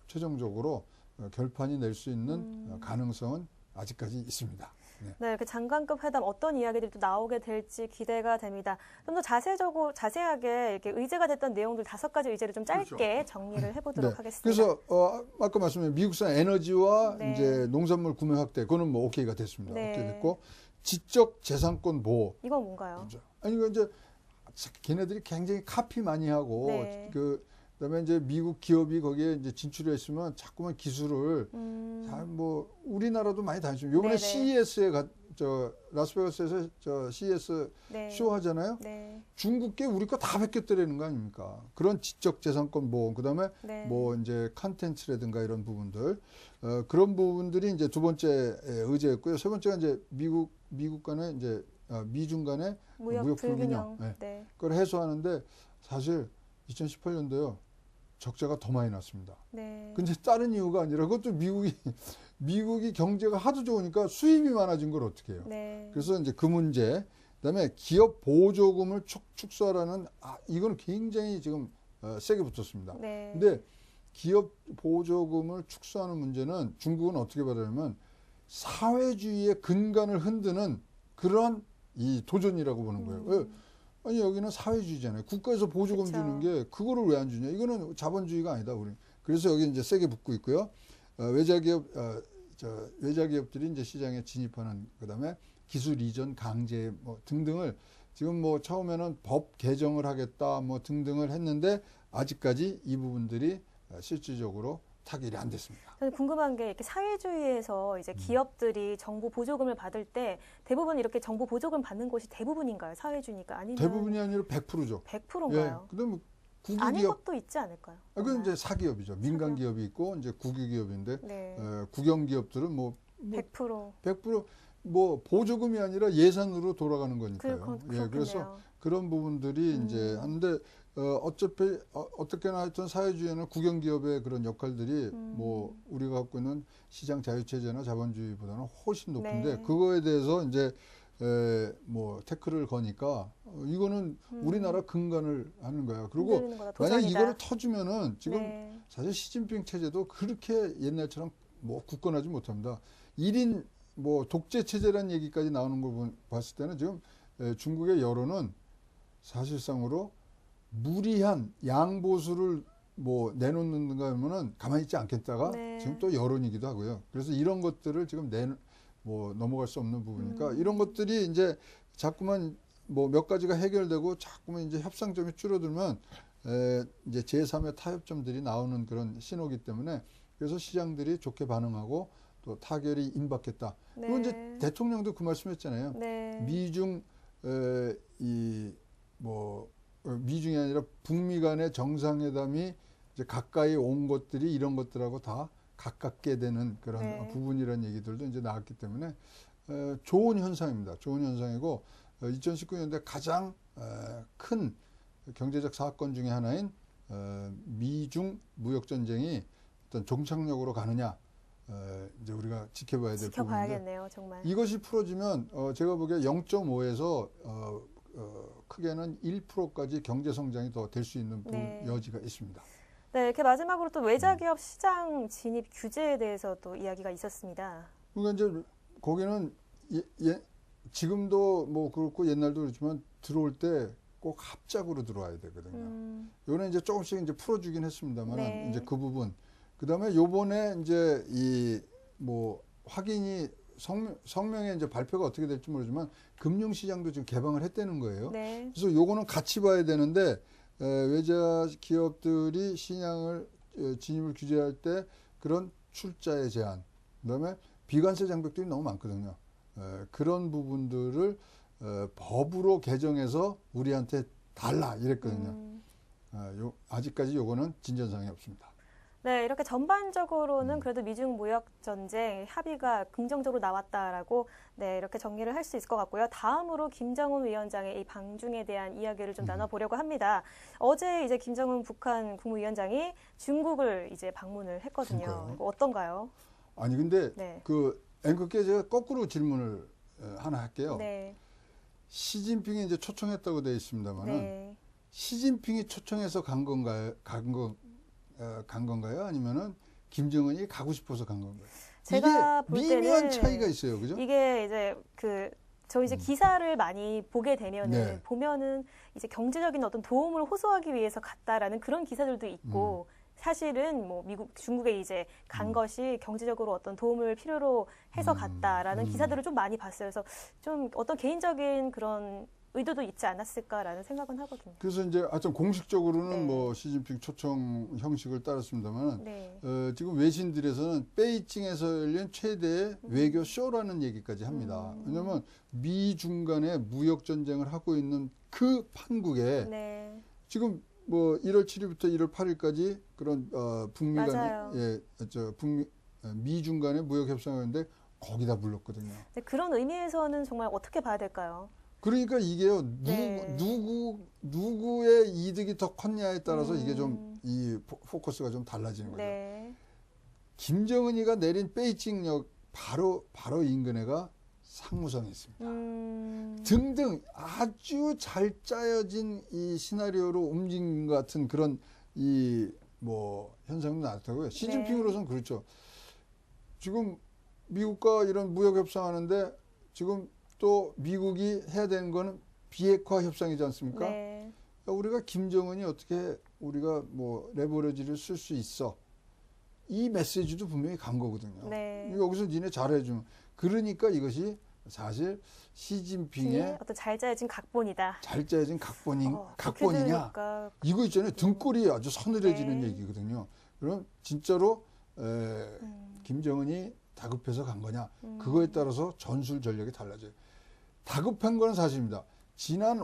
최종적으로 결판이 낼 수 있는 가능성은 아직까지 있습니다. 네. 네, 그 장관급 회담 어떤 이야기들이 또 나오게 될지 기대가 됩니다. 좀 더 자세하게 이렇게 의제가 됐던 내용들 5가지 의제를 좀 짧게 그렇죠. 정리를 해보도록 하겠습니다. 그래서 아까 말씀드린 미국산 에너지와 네. 이제 농산물 구매 확대, 그거는 뭐 오케이가 됐습니다. 네. 오케이 됐고 지적 재산권 보호. 이건 뭔가요? 아니 그 이제 걔네들이 굉장히 카피 많이 하고 네. 그다음에 이제 미국 기업이 거기에 이제 진출했으면 자꾸만 기술을 뭐 우리나라도 많이 다니죠. 요번에 네네. CES에 라스베가스에서 CES 네. 쇼 하잖아요. 네. 중국계 우리 거 다 베꼈더라는 거 아닙니까? 그런 지적 재산권 보호, 그다음에 네. 뭐 이제 컨텐츠라든가 이런 부분들, 그런 부분들이 이제 두 번째 의제였고요. 세 번째가 이제 미국 간의 이제 미중 간의 무역 불균형, 네. 네. 그걸 해소하는데 사실 2018년도요 적자가 더 많이 났습니다. 네. 근데 다른 이유가 아니라 그것도 미국이 경제가 하도 좋으니까 수입이 많아진 걸 어떻게 해요? 네. 그래서 이제 그 문제, 그다음에 기업 보조금을 축소하라는 이거는 굉장히 지금 세게 붙었습니다. 네. 근데 기업 보조금을 축소하는 문제는 중국은 어떻게 받아냐면 사회주의의 근간을 흔드는 그런 이 도전이라고 보는 거예요. 아니 여기는 사회주의잖아요. 국가에서 보조금 그쵸. 주는 게 그거를 왜 안 주냐? 이거는 자본주의가 아니다. 우리. 그래서 여기 이제 세게 붙고 있고요. 외자 기업들이 이제 시장에 진입하는 그다음에 기술 이전 강제 뭐 등등을 지금 뭐 처음에는 법 개정을 하겠다 뭐 등등을 했는데 아직까지 이 부분들이 실질적으로 타결이 안 됐습니다. 저는 궁금한 게 이렇게 사회주의에서 이제 기업들이 정부 보조금을 받을 때 대부분 이렇게 정부 보조금 받는 곳이 대부분인가요? 사회주의니까 아니면 대부분이 아니라 100%죠. 100%인가요? 예. 그다음에 아닌 국유기업, 것도 있지 않을까요? 그건 이제 사기업이죠. 민간 기업이 있고 이제 국유기업인데 네. 국영기업들은 뭐 100%. 100% 뭐 보조금이 아니라 예산으로 돌아가는 거니까요. 그렇겠네요. 그래서 그런 부분들이 이제 하는데 어차피 어떻게나 하여튼 사회주의에는 국영기업의 그런 역할들이 뭐 우리가 갖고 있는 시장 자유체제나 자본주의보다는 훨씬 높은데 네. 그거에 대해서 이제 뭐 태클을 거니까 이거는 우리나라 근간을 하는 거야. 그리고 흔들리는 거다, 만약 도전이다. 이거를 터주면은 지금 네. 사실 시진핑 체제도 그렇게 옛날처럼 뭐 굳건하지 못합니다. 1인 뭐 독재 체제라는 얘기까지 나오는 걸 봤을 때는 지금 중국의 여론은 사실상으로 무리한 양보수를 뭐 내놓는가 하면은 가만히 있지 않겠다가 네. 지금 또 여론이기도 하고요. 그래서 이런 것들을 지금 뭐 넘어갈 수 없는 부분이니까 이런 것들이 이제 자꾸만 뭐 몇 가지가 해결되고 자꾸만 이제 협상점이 줄어들면 이제 제3의 타협점들이 나오는 그런 신호기 때문에 그래서 시장들이 좋게 반응하고 또 타결이 임박했다. 네. 그리고 이제 대통령도 그 말씀했잖아요. 네. 미중 미중이 아니라 북미 간의 정상회담이 이제 가까이 온 것들이 이런 것들하고 다 가깝게 되는 그런 네. 부분이라는 얘기들도 이제 나왔기 때문에 좋은 현상입니다. 좋은 현상이고 2019년대 가장 큰 경제적 사건 중에 하나인 미중 무역 전쟁이 어떤 종착역으로 가느냐 이제 우리가 지켜봐야 될 부분인데 지켜봐야겠네요, 정말. 이것이 풀어지면 제가 보기에 0.5에서 크게는 1%까지 경제 성장이 더 될 수 있는 네. 여지가 있습니다. 네, 이렇게 마지막으로 또 외자기업 시장 진입 규제에 대해서 또 이야기가 있었습니다. 그러니까 이제 거기는 지금도 뭐 그렇고 옛날도 그렇지만 들어올 때 꼭 합작으로 들어와야 되거든요. 이거는 이제 조금씩 이제 풀어주긴 했습니다만 네. 이제 그 부분. 그다음에 요번에 이제 이 뭐 확인이 성명에 이제 발표가 어떻게 될지 모르지만 금융시장도 지금 개방을 했다는 거예요. 네. 그래서 요거는 같이 봐야 되는데 외자 기업들이 시장을 진입을 규제할 때 그런 출자의 제한, 그다음에 비관세 장벽들이 너무 많거든요. 그런 부분들을 법으로 개정해서 우리한테 달라 이랬거든요. 아직까지 요거는 진전사항이 없습니다. 네, 이렇게 전반적으로는 그래도 미중 무역 전쟁 합의가 긍정적으로 나왔다라고 네, 이렇게 정리를 할 수 있을 것 같고요. 다음으로 김정은 위원장의 이 방중에 대한 이야기를 좀 나눠보려고 합니다. 어제 이제 김정은 북한 국무위원장이 중국을 이제 방문을 했거든요. 그러니까요. 이거 어떤가요? 아니 근데 네. 그 앵커께 제가 거꾸로 질문을 하나 할게요. 네. 시진핑이 이제 초청했다고 되어 있습니다만은 네. 시진핑이 초청해서 간 건가요? 간 건가요? 아니면은 김정은이 가고 싶어서 간 건가요? 제가 볼 이게 미묘한 때는 차이가 있어요, 그죠? 이게 이제 저 이제 기사를 많이 보게 되면은 네. 보면은 이제 경제적인 어떤 도움을 호소하기 위해서 갔다라는 그런 기사들도 있고 사실은 뭐 중국에 이제 간 것이 경제적으로 어떤 도움을 필요로 해서 갔다라는 기사들을 좀 많이 봤어요. 그래서 좀 어떤 개인적인 그런 의도도 있지 않았을까라는 생각은 하거든요. 그래서 이제 하여튼 공식적으로는 네. 뭐 시진핑 초청 형식을 따랐습니다만 네. 지금 외신들에서는 베이징에서 열린 최대의 외교 쇼라는 얘기까지 합니다. 왜냐하면 미중 간의 무역 전쟁을 하고 있는 그 판국에 네. 지금 뭐 1월 7일부터 1월 8일까지 그런 북미 맞아요. 간의 미중 간의 무역 협상이었는데 거기다 불렀거든요. 네, 그런 의미에서는 정말 어떻게 봐야 될까요? 그러니까 이게요, 네. 누구의 이득이 더 컸냐에 따라서 이게 좀, 이 포커스가 좀 달라지는 거죠. 네. 김정은이가 내린 베이징역 바로 인근에가 상무성이 있습니다. 등등 아주 잘 짜여진 이 시나리오로 움직인 것 같은 그런 이 뭐 현상도 나타나고요. 시진핑으로서는 그렇죠. 지금 미국과 이런 무역 협상하는데 지금 또 미국이 해야 되는 거는 비핵화 협상이지 않습니까? 네. 우리가 김정은이 어떻게 우리가 뭐 레버리지를 쓸 수 있어. 이 메시지도 분명히 간 거거든요. 네. 여기서 니네 잘해주면. 그러니까 이것이 사실 시진핑의 어떤 잘 짜여진 각본이다. 잘 짜여진 그렇게 각본이냐 들으니까 이거 있잖아요. 등골이 아주 서늘해지는 네. 얘기거든요. 그럼 진짜로 김정은이 다급해서 간 거냐? 그거에 따라서 전술 전력이 달라져요. 다급한 건 사실입니다. 지난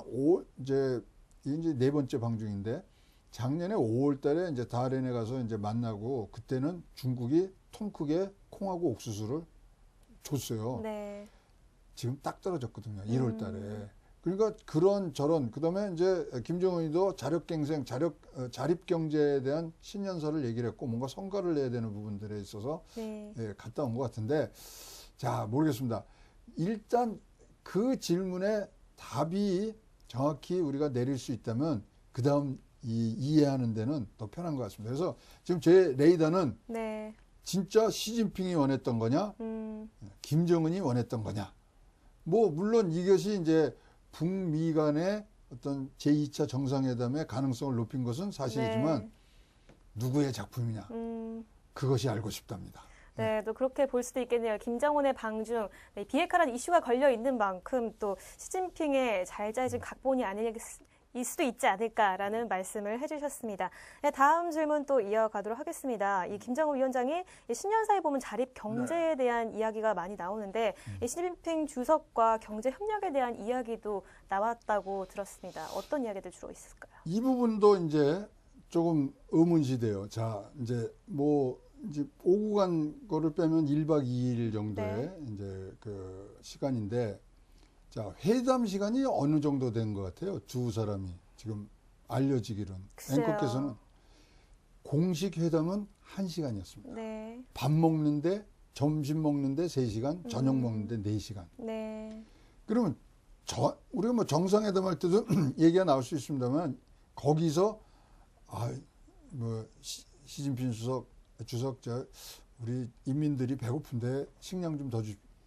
이제 네 번째 방중인데 작년에 5월 달에 이제 다롄에 가서 이제 만나고 그때는 중국이 통 크게 콩하고 옥수수를 줬어요. 네. 지금 딱 떨어졌거든요. 1월 달에. 그러니까 그런 저런 그다음에 이제 김정은이도 자립 경제에 대한 신년사를 얘기를 했고 뭔가 성과를 내야 되는 부분들에 있어서 네. 갔다 온 것 같은데 자 모르겠습니다. 일단 그 질문에 답이 정확히 우리가 내릴 수 있다면 그 다음 이해하는 데는 더 편한 것 같습니다. 그래서 지금 제 레이더는 네. 진짜 시진핑이 원했던 거냐, 김정은이 원했던 거냐. 뭐 물론 이것이 이제 북미 간의 어떤 제2차 정상회담의 가능성을 높인 것은 사실이지만 네. 누구의 작품이냐 그것이 알고 싶답니다. 네, 또 그렇게 볼 수도 있겠네요. 김정은의 방중, 네, 비핵화라는 이슈가 걸려 있는 만큼 또 시진핑의 잘 짜여진 각본이 아닐 수도 있지 않을까라는 말씀을 해주셨습니다. 네, 다음 질문 또 이어가도록 하겠습니다. 이 김정은 위원장이 신년사에 보면 자립 경제에 대한 이야기가 많이 나오는데 이 시진핑 주석과 경제 협력에 대한 이야기도 나왔다고 들었습니다. 어떤 이야기들 주로 있을까요? 이 부분도 이제 조금 의문시돼요. 자, 이제 오고 간 거를 빼면 1박 2일 정도의 이제 그 시간인데, 자, 회담 시간이 어느 정도 된 것 같아요. 두 사람이 지금 알려지기로는. 글쎄요. 앵커께서는 공식 회담은 1시간이었습니다. 네. 밥 먹는데, 점심 먹는데 3시간, 저녁 먹는데 4시간. 네. 그러면 우리가 뭐 정상회담 할 때도 얘기가 나올 수 있습니다만, 거기서, 시진핑 주석, 우리 인민들이 배고픈데 식량 좀 더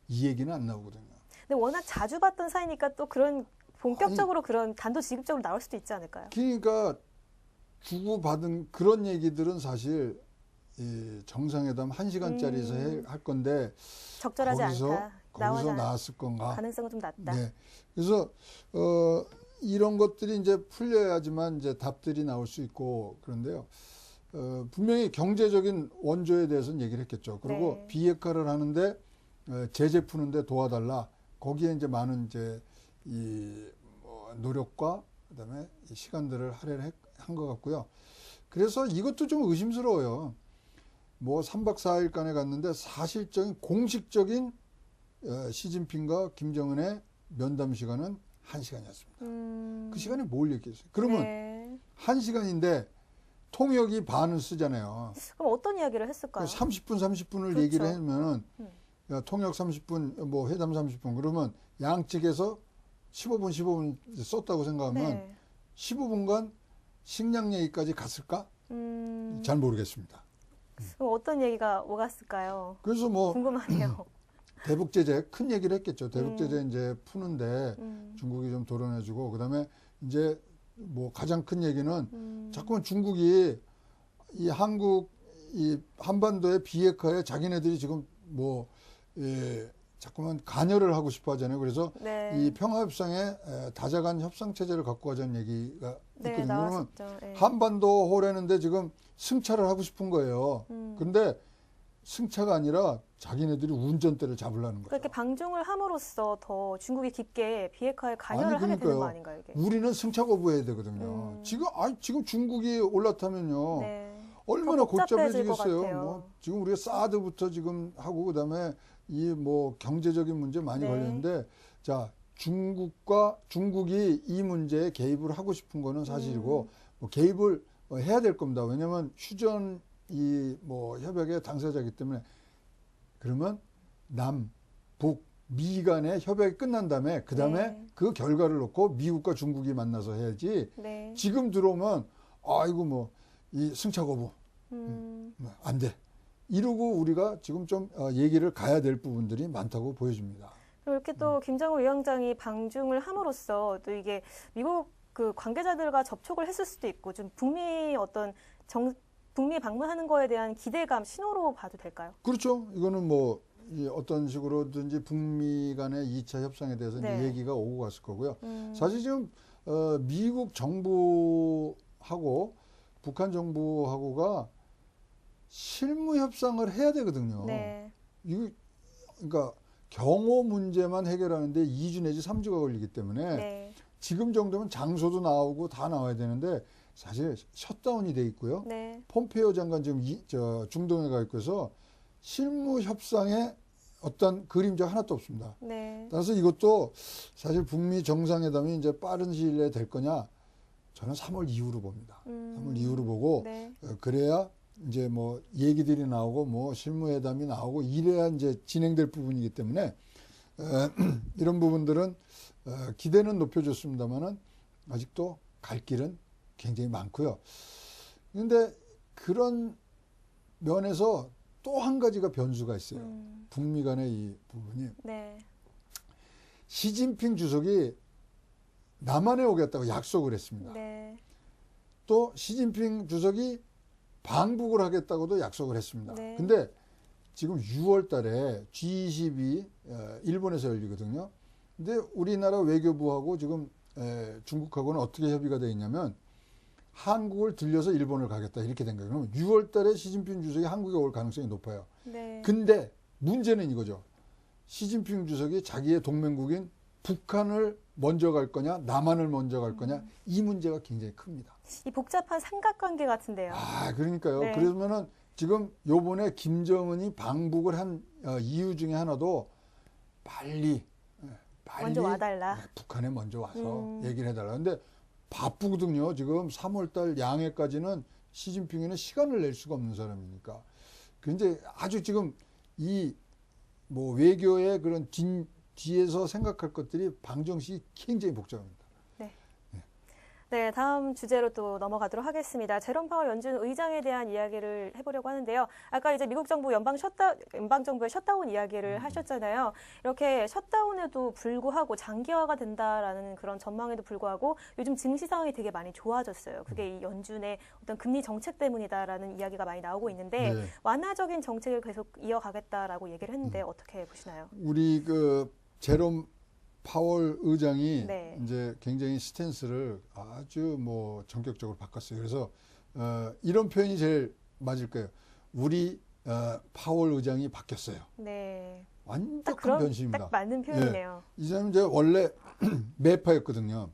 이 얘기는 안 나오거든요. 근데 워낙 자주 봤던 사이니까 또 그런 본격적으로 그런 단도직입적으로 나올 수도 있지 않을까요? 그러니까 주고받은 그런 얘기들은 사실 이 정상회담 1시간짜리에서 할 건데 적절하지 않다. 거기서 나왔을 건가? 가능성은 좀 낮다. 네. 그래서 이런 것들이 이제 풀려야지만 이제 답들이 나올 수 있고 그런데요. 분명히 경제적인 원조에 대해서는 얘기를 했겠죠. 그리고 네. 비핵화를 하는데 제재 푸는데 도와달라. 거기에 이제 많은 이제 노력과 그다음에 이 시간들을 할애를 한 것 같고요. 그래서 이것도 좀 의심스러워요. 뭐 3박 4일간에 갔는데 사실적인 공식적인 시진핑과 김정은의 면담 시간은 1시간이었습니다. 그 시간에 뭘 얘기했어요? 그러면 네. 1시간인데 통역이 반을 쓰잖아요. 그럼 어떤 이야기를 했을까요? 30분을 그렇죠. 얘기를 하면은 통역 30분, 뭐 회담 30분 그러면 양측에서 15분 썼다고 생각하면 네. 15분간 식량 얘기까지 갔을까? 잘 모르겠습니다. 그럼 어떤 얘기가 오갔을까요? 그래서 뭐 궁금하네요. 대북 제재 큰 얘기를 했겠죠. 대북 제재 이제 푸는데 중국이 좀 도려내주고 그다음에 이제 뭐 가장 큰 얘기는 자꾸만 중국이 이 한반도의 비핵화에 자기네들이 지금 자꾸만 관여를 하고 싶어 하잖아요. 그래서 네. 이 평화협상에 다자간 협상 체제를 갖고 가자는 얘기가 네, 있거든요. 그러면 나왔었죠. 네. 한반도 호래는데 지금 승차를 하고 싶은 거예요. 근데 승차가 아니라 자기네들이 운전대를 잡으려는 거죠. 그렇게 방중을 함으로써 더 중국이 깊게 비핵화에 관여를 하게 되는 거 아닌가요, 이게? 우리는 승차 거부해야 되거든요. 지금 중국이 올라타면요. 네. 얼마나 더 복잡해질 것 복잡해지겠어요. 같아요. 뭐 지금 우리가 사드부터 지금 하고 그다음에 이 뭐 경제적인 문제 많이 네. 걸렸는데 자 중국이 이 문제에 개입을 하고 싶은 거는 사실이고 뭐 개입을 해야 될 겁니다. 왜냐하면 휴전 이 뭐 협약의 당사자이기 때문에 그러면 남, 북, 미 간의 협약이 끝난 다음에 그 다음에 네. 그 결과를 놓고 미국과 중국이 만나서 해야지. 네. 지금 들어오면 아이고 뭐 이 승차 거부 안 돼. 이러고 우리가 지금 좀 얘기를 가야 될 부분들이 많다고 보여집니다. 그리고 이렇게 또 김정은 위원장이 방중을 함으로써 또 이게 미국 그 관계자들과 접촉을 했을 수도 있고 좀 북미 북미 방문하는 거에 대한 기대감 신호로 봐도 될까요? 그렇죠. 이거는 뭐 이 어떤 식으로든지 북미 간의 2차 협상에 대해서 네. 이제 얘기가 오고 갔을 거고요. 사실 지금 미국 정부하고 북한 정부하고가 실무 협상을 해야 되거든요. 네. 이거 그러니까 경호 문제만 해결하는데 2주 내지 3주가 걸리기 때문에 네. 지금 정도면 장소도 나오고 다 나와야 되는데 사실 셧다운이 돼 있고요. 네. 폼페이오 장관 지금 중동에 가 있고서 실무 협상에 어떤 그림자 하나도 없습니다. 네. 따라서 이것도 사실 북미 정상회담이 이제 빠른 시일 내에 될 거냐 저는 3월 이후로 봅니다. 3월 이후로 보고 네. 그래야 이제 뭐 얘기들이 나오고 뭐 실무회담이 나오고 이래야 이제 진행될 부분이기 때문에 이런 부분들은 기대는 높여줬습니다만은 아직도 갈 길은 굉장히 많고요. 그런데 그런 면에서 또 한 가지가 변수가 있어요. 북미 간의 이 부분이 네. 시진핑 주석이 남한에 오겠다고 약속을 했습니다. 네. 또 시진핑 주석이 방북을 하겠다고도 약속을 했습니다. 네. 근데 지금 6월 달에 G20이 일본에서 열리거든요. 근데 우리나라 외교부하고 지금 중국하고는 어떻게 협의가 되어 있냐면 한국을 들려서 일본을 가겠다 이렇게 된 거예요. 그럼 6월 달에 시진핑 주석이 한국에 올 가능성이 높아요. 네. 근데 문제는 이거죠. 시진핑 주석이 자기의 동맹국인 북한을 먼저 갈 거냐, 남한을 먼저 갈 거냐, 이 문제가 굉장히 큽니다. 이 복잡한 삼각관계 같은데요. 아, 그러니까요. 네. 그러면은 지금 요번에 김정은이 방북을 한 이유 중에 하나도 빨리 먼저 와달라. 북한에 먼저 와서 얘기를 해달라. 근데 바쁘거든요. 지금 3월달 양해까지는 시진핑이는 시간을 낼 수가 없는 사람이니까. 근데 아주 지금 이 뭐 외교의 그런 뒤에서 생각할 것들이 방정식이 굉장히 복잡합니다. 네, 다음 주제로 또 넘어가도록 하겠습니다. 제롬 파월 연준 의장에 대한 이야기를 해보려고 하는데요. 아까 이제 미국 정부 연방 정부의 셧다운 이야기를 하셨잖아요. 이렇게 셧다운에도 불구하고 장기화가 된다라는 그런 전망에도 불구하고 요즘 증시 상황이 되게 많이 좋아졌어요. 그게 이 연준의 어떤 금리 정책 때문이다라는 이야기가 많이 나오고 있는데 네. 완화적인 정책을 계속 이어가겠다라고 얘기를 했는데 어떻게 보시나요? 우리 그 제롬 파월 의장이 네. 이제 굉장히 스탠스를 아주 뭐 전격적으로 바꿨어요. 그래서 이런 표현이 제일 맞을 거예요. 우리 파월 의장이 바뀌었어요. 네. 완벽한 변신입니다. 딱 맞는 표현이네요. 이 사람이 이제 원래 매파였거든요.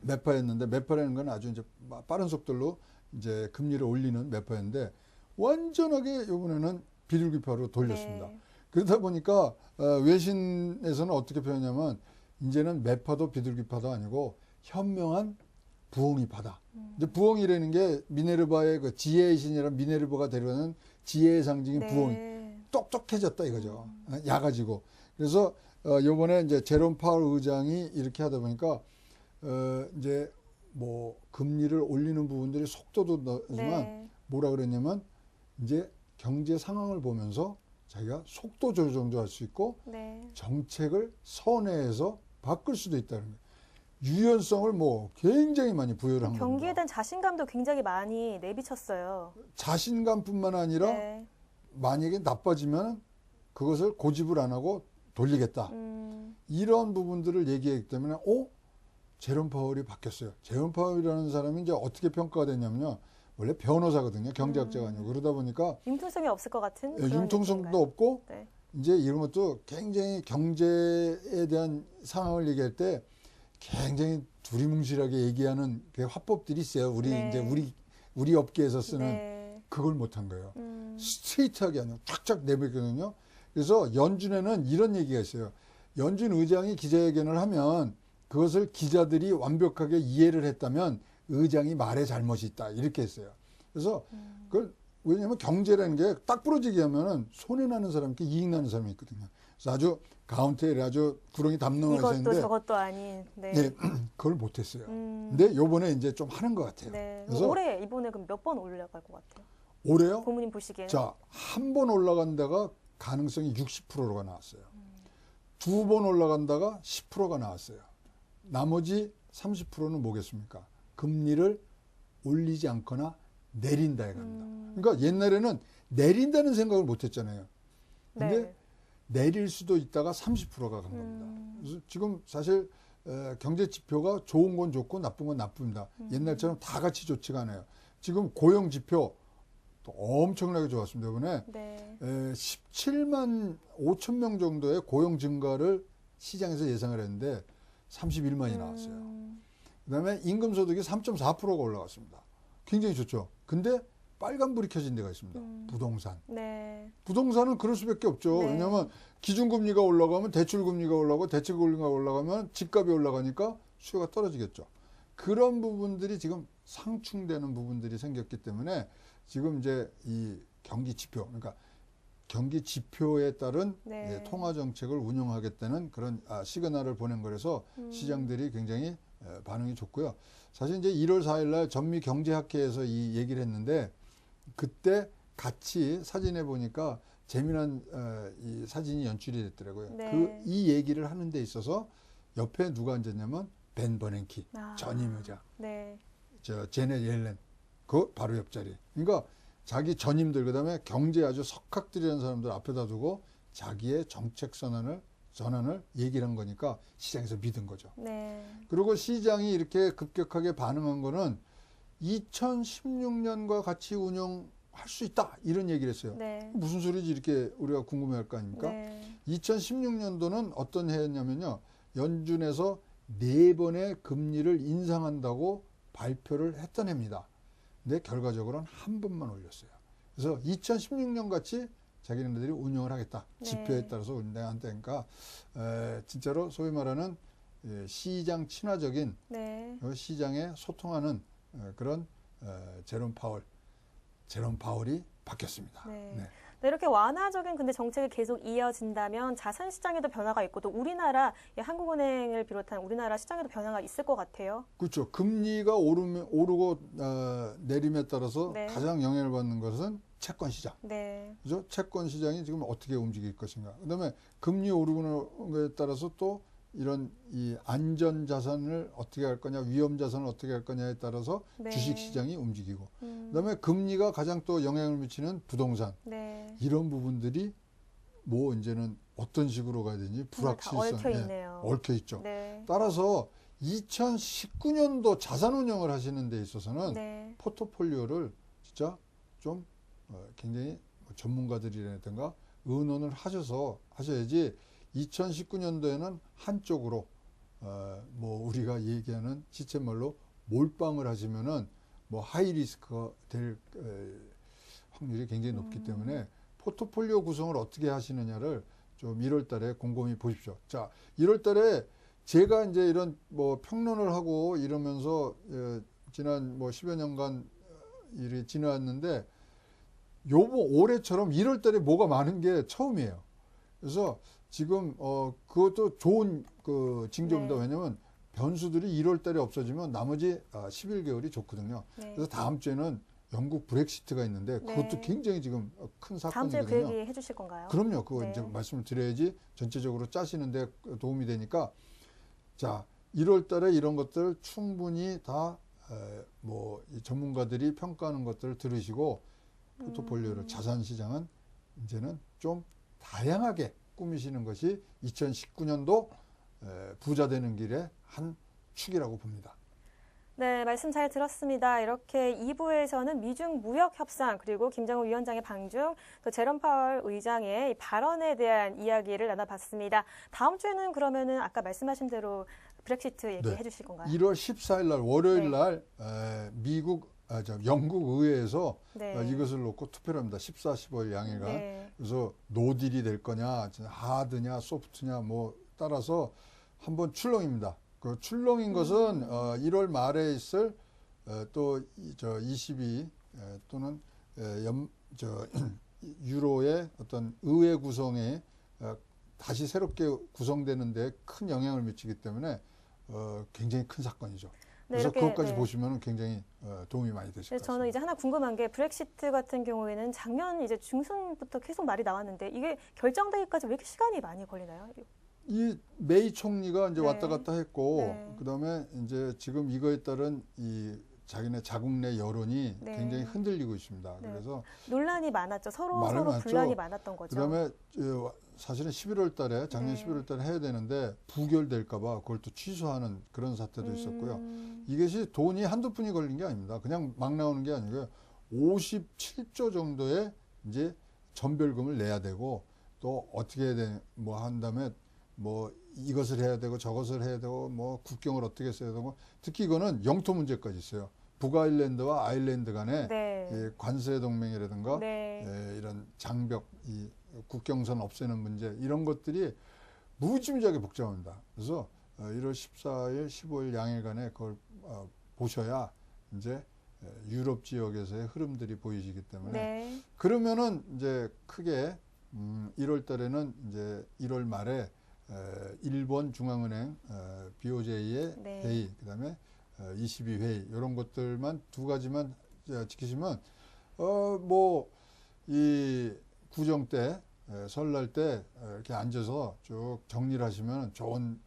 매파였는데 매파라는 건 아주 이제 빠른 속도로 이제 금리를 올리는 매파였는데 완전하게 이번에는 비둘기파로 돌렸습니다. 네. 그러다 보니까 외신에서는 어떻게 표현하냐면 이제는 매파도 비둘기파도 아니고 현명한 부엉이파다. 이제 부엉이라는 게 미네르바의 그 지혜의 신이라는 미네르바가 데려가는 지혜의 상징인 네. 부엉이. 똑똑해졌다 이거죠. 야가지고. 그래서 요번에 이제 제롬 파월 의장이 이렇게 하다 보니까 이제 뭐 금리를 올리는 부분들이 속도도 넣지만 네. 뭐라 그랬냐면 이제 경제 상황을 보면서 자기가 속도 조정도 할 수 있고 네. 정책을 선회해서 바꿀 수도 있다는 거예요. 유연성을 뭐 굉장히 많이 부여를 한 겁니다. 경기에 대한 자신감도 굉장히 많이 내비쳤어요. 자신감뿐만 아니라 네. 만약에 나빠지면 그것을 고집을 안 하고 돌리겠다. 이런 부분들을 얘기했기 때문에 제롬 파월이 바뀌었어요. 제롬 파월이라는 사람이 이제 어떻게 평가가 됐냐면요. 원래 변호사거든요. 경제학자가 아니고. 그러다 보니까 융통성이 없을 것 같은 그런 융통성도 느낌인가요? 없고 네. 이제 이런 것도 굉장히 경제에 대한 상황을 얘기할 때 굉장히 두리뭉실하게 얘기하는 그 화법들이 있어요. 우리 네. 이제 우리 업계에서 쓰는 네. 그걸 못한 거예요. 스트레이트하게 아니고 쫙쫙 내뱉거든요. 그래서 연준에는 이런 얘기가 있어요. 연준 의장이 기자회견을 하면 그것을 기자들이 완벽하게 이해를 했다면 의장이 말에 잘못이 있다 이렇게 했어요. 그래서 그걸 왜냐하면 경제라는 게 딱 부러지게 하면은 손해 나는 사람께 이익 나는 사람이 있거든요. 그래서 아주 가운데에 아주 구렁이 담론을 이것도 했는데 저것도 아닌. 네. 네, 그걸 못했어요. 근데 요번에 이제 좀 하는 것 같아요. 네. 그래서 올해 이번에 그럼 몇 번 올라갈 것 같아요? 올해요? 고모님 보시기에는. 자, 한 번 올라간다가 가능성이 60%가 나왔어요. 두 번 올라간다가 10%가 나왔어요. 나머지 30%는 뭐겠습니까? 금리를 올리지 않거나 내린다 이겁니다. 그러니까 옛날에는 내린다는 생각을 못 했잖아요. 근데 네. 내릴 수도 있다가 30%가 간 겁니다. 그래서 지금 사실 경제 지표가 좋은 건 좋고 나쁜 건 나쁩니다. 옛날처럼 다 같이 좋지가 않아요. 지금 고용 지표 또 엄청나게 좋았습니다. 이번에 네. 17만 5천 명 정도의 고용 증가를 시장에서 예상을 했는데 31만이 나왔어요. 그다음에 임금 소득이 3.4%가 올라갔습니다. 굉장히 좋죠. 근데 빨간불이 켜진 데가 있습니다. 부동산. 네. 부동산은 그럴 수밖에 없죠. 네. 왜냐하면 기준금리가 올라가면 대출금리가 올라가고 대출금리가 올라가면 집값이 올라가니까 수요가 떨어지겠죠. 그런 부분들이 지금 상충되는 부분들이 생겼기 때문에 지금 이제 이 경기 지표, 그러니까 경기 지표에 따른 네. 통화 정책을 운영하겠다는 그런 시그널을 보낸 거라서 시장들이 굉장히 반응이 좋고요. 사실 이제 1월 4일 날 전미 경제학회에서 이 얘기를 했는데 그때 같이 사진에 보니까 재미난 이 사진이 연출이 됐더라고요. 네. 이 얘기를 하는 데 있어서 옆에 누가 앉았냐면 벤 버냉키 전임 의장, 네. 제넷 옐렌 그 바로 옆자리. 그러니까 자기 전임들 그다음에 경제 아주 석학들이라는 사람들 앞에다 두고 자기의 정책 전환을 얘기를 한 거니까 시장에서 믿은 거죠. 네. 그리고 시장이 이렇게 급격하게 반응한 거는 2016년과 같이 운영할 수 있다 이런 얘기를 했어요. 네. 무슨 소리지 이렇게 우리가 궁금해할 거 아닙니까? 네. 2016년도는 어떤 해였냐면요. 연준에서 4번의 금리를 인상한다고 발표를 했던 해입니다. 근데 결과적으로는 한 번만 올렸어요. 그래서 2016년 같이 자기네들이 운영을 하겠다. 네. 지표에 따라서 운영한다니까 진짜로 소위 말하는 시장 친화적인 네. 시장에 소통하는 그런 제롬 파월이 바뀌었습니다. 네. 네. 네, 이렇게 완화적인 근데 정책이 계속 이어진다면 자산 시장에도 변화가 있고 또 우리나라 한국은행을 비롯한 우리나라 시장에도 변화가 있을 것 같아요. 그렇죠. 금리가 오르고 내림에 따라서 네. 가장 영향을 받는 것은 채권 시장. 네. 그죠? 채권 시장이 지금 어떻게 움직일 것인가. 그다음에 금리 오르는 것에 따라서 또 이런 이 안전 자산을 어떻게 할 거냐, 위험 자산을 어떻게 할 거냐에 따라서 네. 주식 시장이 움직이고, 그다음에 금리가 가장 또 영향을 미치는 부동산. 네. 이런 부분들이 뭐 이제는 어떤 식으로 가야 되는지 불확실성, 얽혀 있네요. 얽혀 있죠. 네. 따라서 2019년도 자산 운영을 하시는 데 있어서는 네. 포트폴리오를 진짜 좀 굉장히 전문가들이라든가 의논을 하셔야지 2019년도에는 한쪽으로 뭐 우리가 얘기하는 시쳇말로 몰빵을 하시면은 뭐 하이 리스크가 될 확률이 굉장히 높기 때문에 포트폴리오 구성을 어떻게 하시느냐를 좀 1월 달에 곰곰이 보십시오. 자, 1월 달에 제가 이제 이런 뭐 평론을 하고 이러면서 지난 뭐 10여 년간 일이 지나왔는데 올해처럼 1월 달에 뭐가 많은 게 처음이에요. 그래서 지금 그것도 좋은 그 징조입니다. 네. 왜냐면 변수들이 1월 달에 없어지면 나머지 11개월이 좋거든요. 네. 그래서 다음 주에는 영국 브렉시트가 있는데 그것도 네. 굉장히 지금 큰 다음 주에 사건이거든요. 그 얘기 해주실 건가요? 그럼요. 그거 네. 이제 말씀을 드려야지 전체적으로 짜시는데 도움이 되니까. 자, 1월 달에 이런 것들 충분히 다 뭐 전문가들이 평가하는 것들을 들으시고 포트폴리오를 자산 시장은 이제는 좀 다양하게 꾸미시는 것이 2019년도 부자 되는 길의 한 축이라고 봅니다. 네, 말씀 잘 들었습니다. 이렇게 2부에서는 미중 무역 협상 그리고 김정은 위원장의 방중, 또 제롬 파월 의장의 발언에 대한 이야기를 나눠봤습니다. 다음 주에는 그러면은 아까 말씀하신 대로 브렉시트 얘기해 주실 건가요? 1월 14일 날 월요일 네. 날 영국 의회에서 네. 이것을 놓고 투표를 합니다. 14, 15일 양일간. 네. 그래서 노딜이 될 거냐, 하드냐, 소프트냐 뭐 따라서 한번 출렁입니다. 그 출렁인 것은 1월 말에 있을 또 22 또는 유로의 어떤 의회 구성이 다시 새롭게 구성되는데 큰 영향을 미치기 때문에 굉장히 큰 사건이죠. 네, 그래서 이렇게, 그것까지 네. 보시면 굉장히 도움이 많이 되실 것 같습니다. 저는 이제 하나 궁금한 게 브렉시트 같은 경우에는 작년 이제 중순부터 계속 말이 나왔는데 이게 결정되기까지 왜 이렇게 시간이 많이 걸리나요? 이 메이 총리가 이제 네. 왔다 갔다 했고 네. 그다음에 이제 지금 이거에 따른 이 자기네 자국 내 여론이 네. 굉장히 흔들리고 있습니다. 네. 그래서 논란이 많았죠. 서로 말이 많죠. 분란이 많았던 거죠. 그다음에 사실은 11월 달에 작년 네. 11월 달에 해야 되는데 부결될까 봐 그걸 또 취소하는 그런 사태도 있었고요. 이것이 돈이 한두 푼이 걸린 게 아닙니다. 그냥 막 나오는 게 아니고요. 57조 정도의 이제 전별금을 내야 되고 또 어떻게 해야 돼? 뭐 한 다음에 뭐 이것을 해야 되고 저것을 해야 되고 뭐 국경을 어떻게 써야 되고 특히 이거는 영토 문제까지 있어요. 북아일랜드와 아일랜드 간에 네. 예, 관세 동맹이라든가 네. 예, 이런 장벽, 이 국경선 없애는 문제 이런 것들이 무지무지하게 복잡합니다. 그래서 1월 14일, 15일 양일간에 그걸 보셔야 이제 유럽 지역에서의 흐름들이 보이시기 때문에 네. 그러면은 이제 크게 1월 달에는 이제 1월 말에 일본 중앙은행 BOJ의 네. 회의, 그다음에 22회의 이런 것들만 두 가지만 지키시면 뭐 이 구정 때 설날 때 이렇게 앉아서 쭉 정리를 하시면 좋은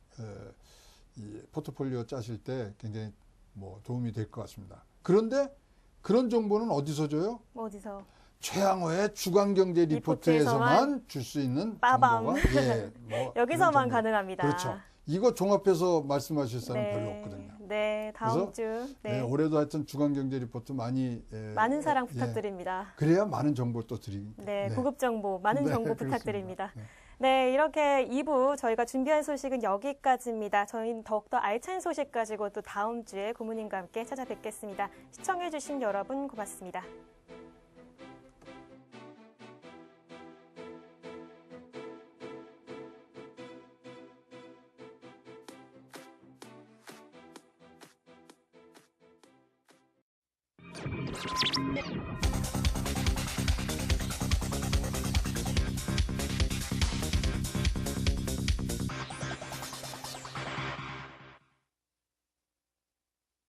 이 포트폴리오 짜실 때 굉장히 뭐 도움이 될 것 같습니다. 그런데 그런 정보는 어디서 줘요? 어디서? 최양호의 주간경제 리포트에서만 줄 수 있는 빠밤. 정보가 뭐 여기서만 그런 정보. 가능합니다. 그렇죠. 이거 종합해서 말씀하실 사람 네. 별로 없거든요. 네, 다음 그래서, 주. 네. 올해도 하여튼 주간경제 리포트 많이 많은 사랑 부탁드립니다. 그래야 많은 정보 또 드리니까. 네, 고급 정보, 많은 네, 정보 그렇습니다. 부탁드립니다. 네. 네, 이렇게 2부 저희가 준비한 소식은 여기까지입니다. 저희는 더욱더 알찬 소식 가지고 또 다음 주에 고모님과 함께 찾아뵙겠습니다. 시청해주신 여러분 고맙습니다.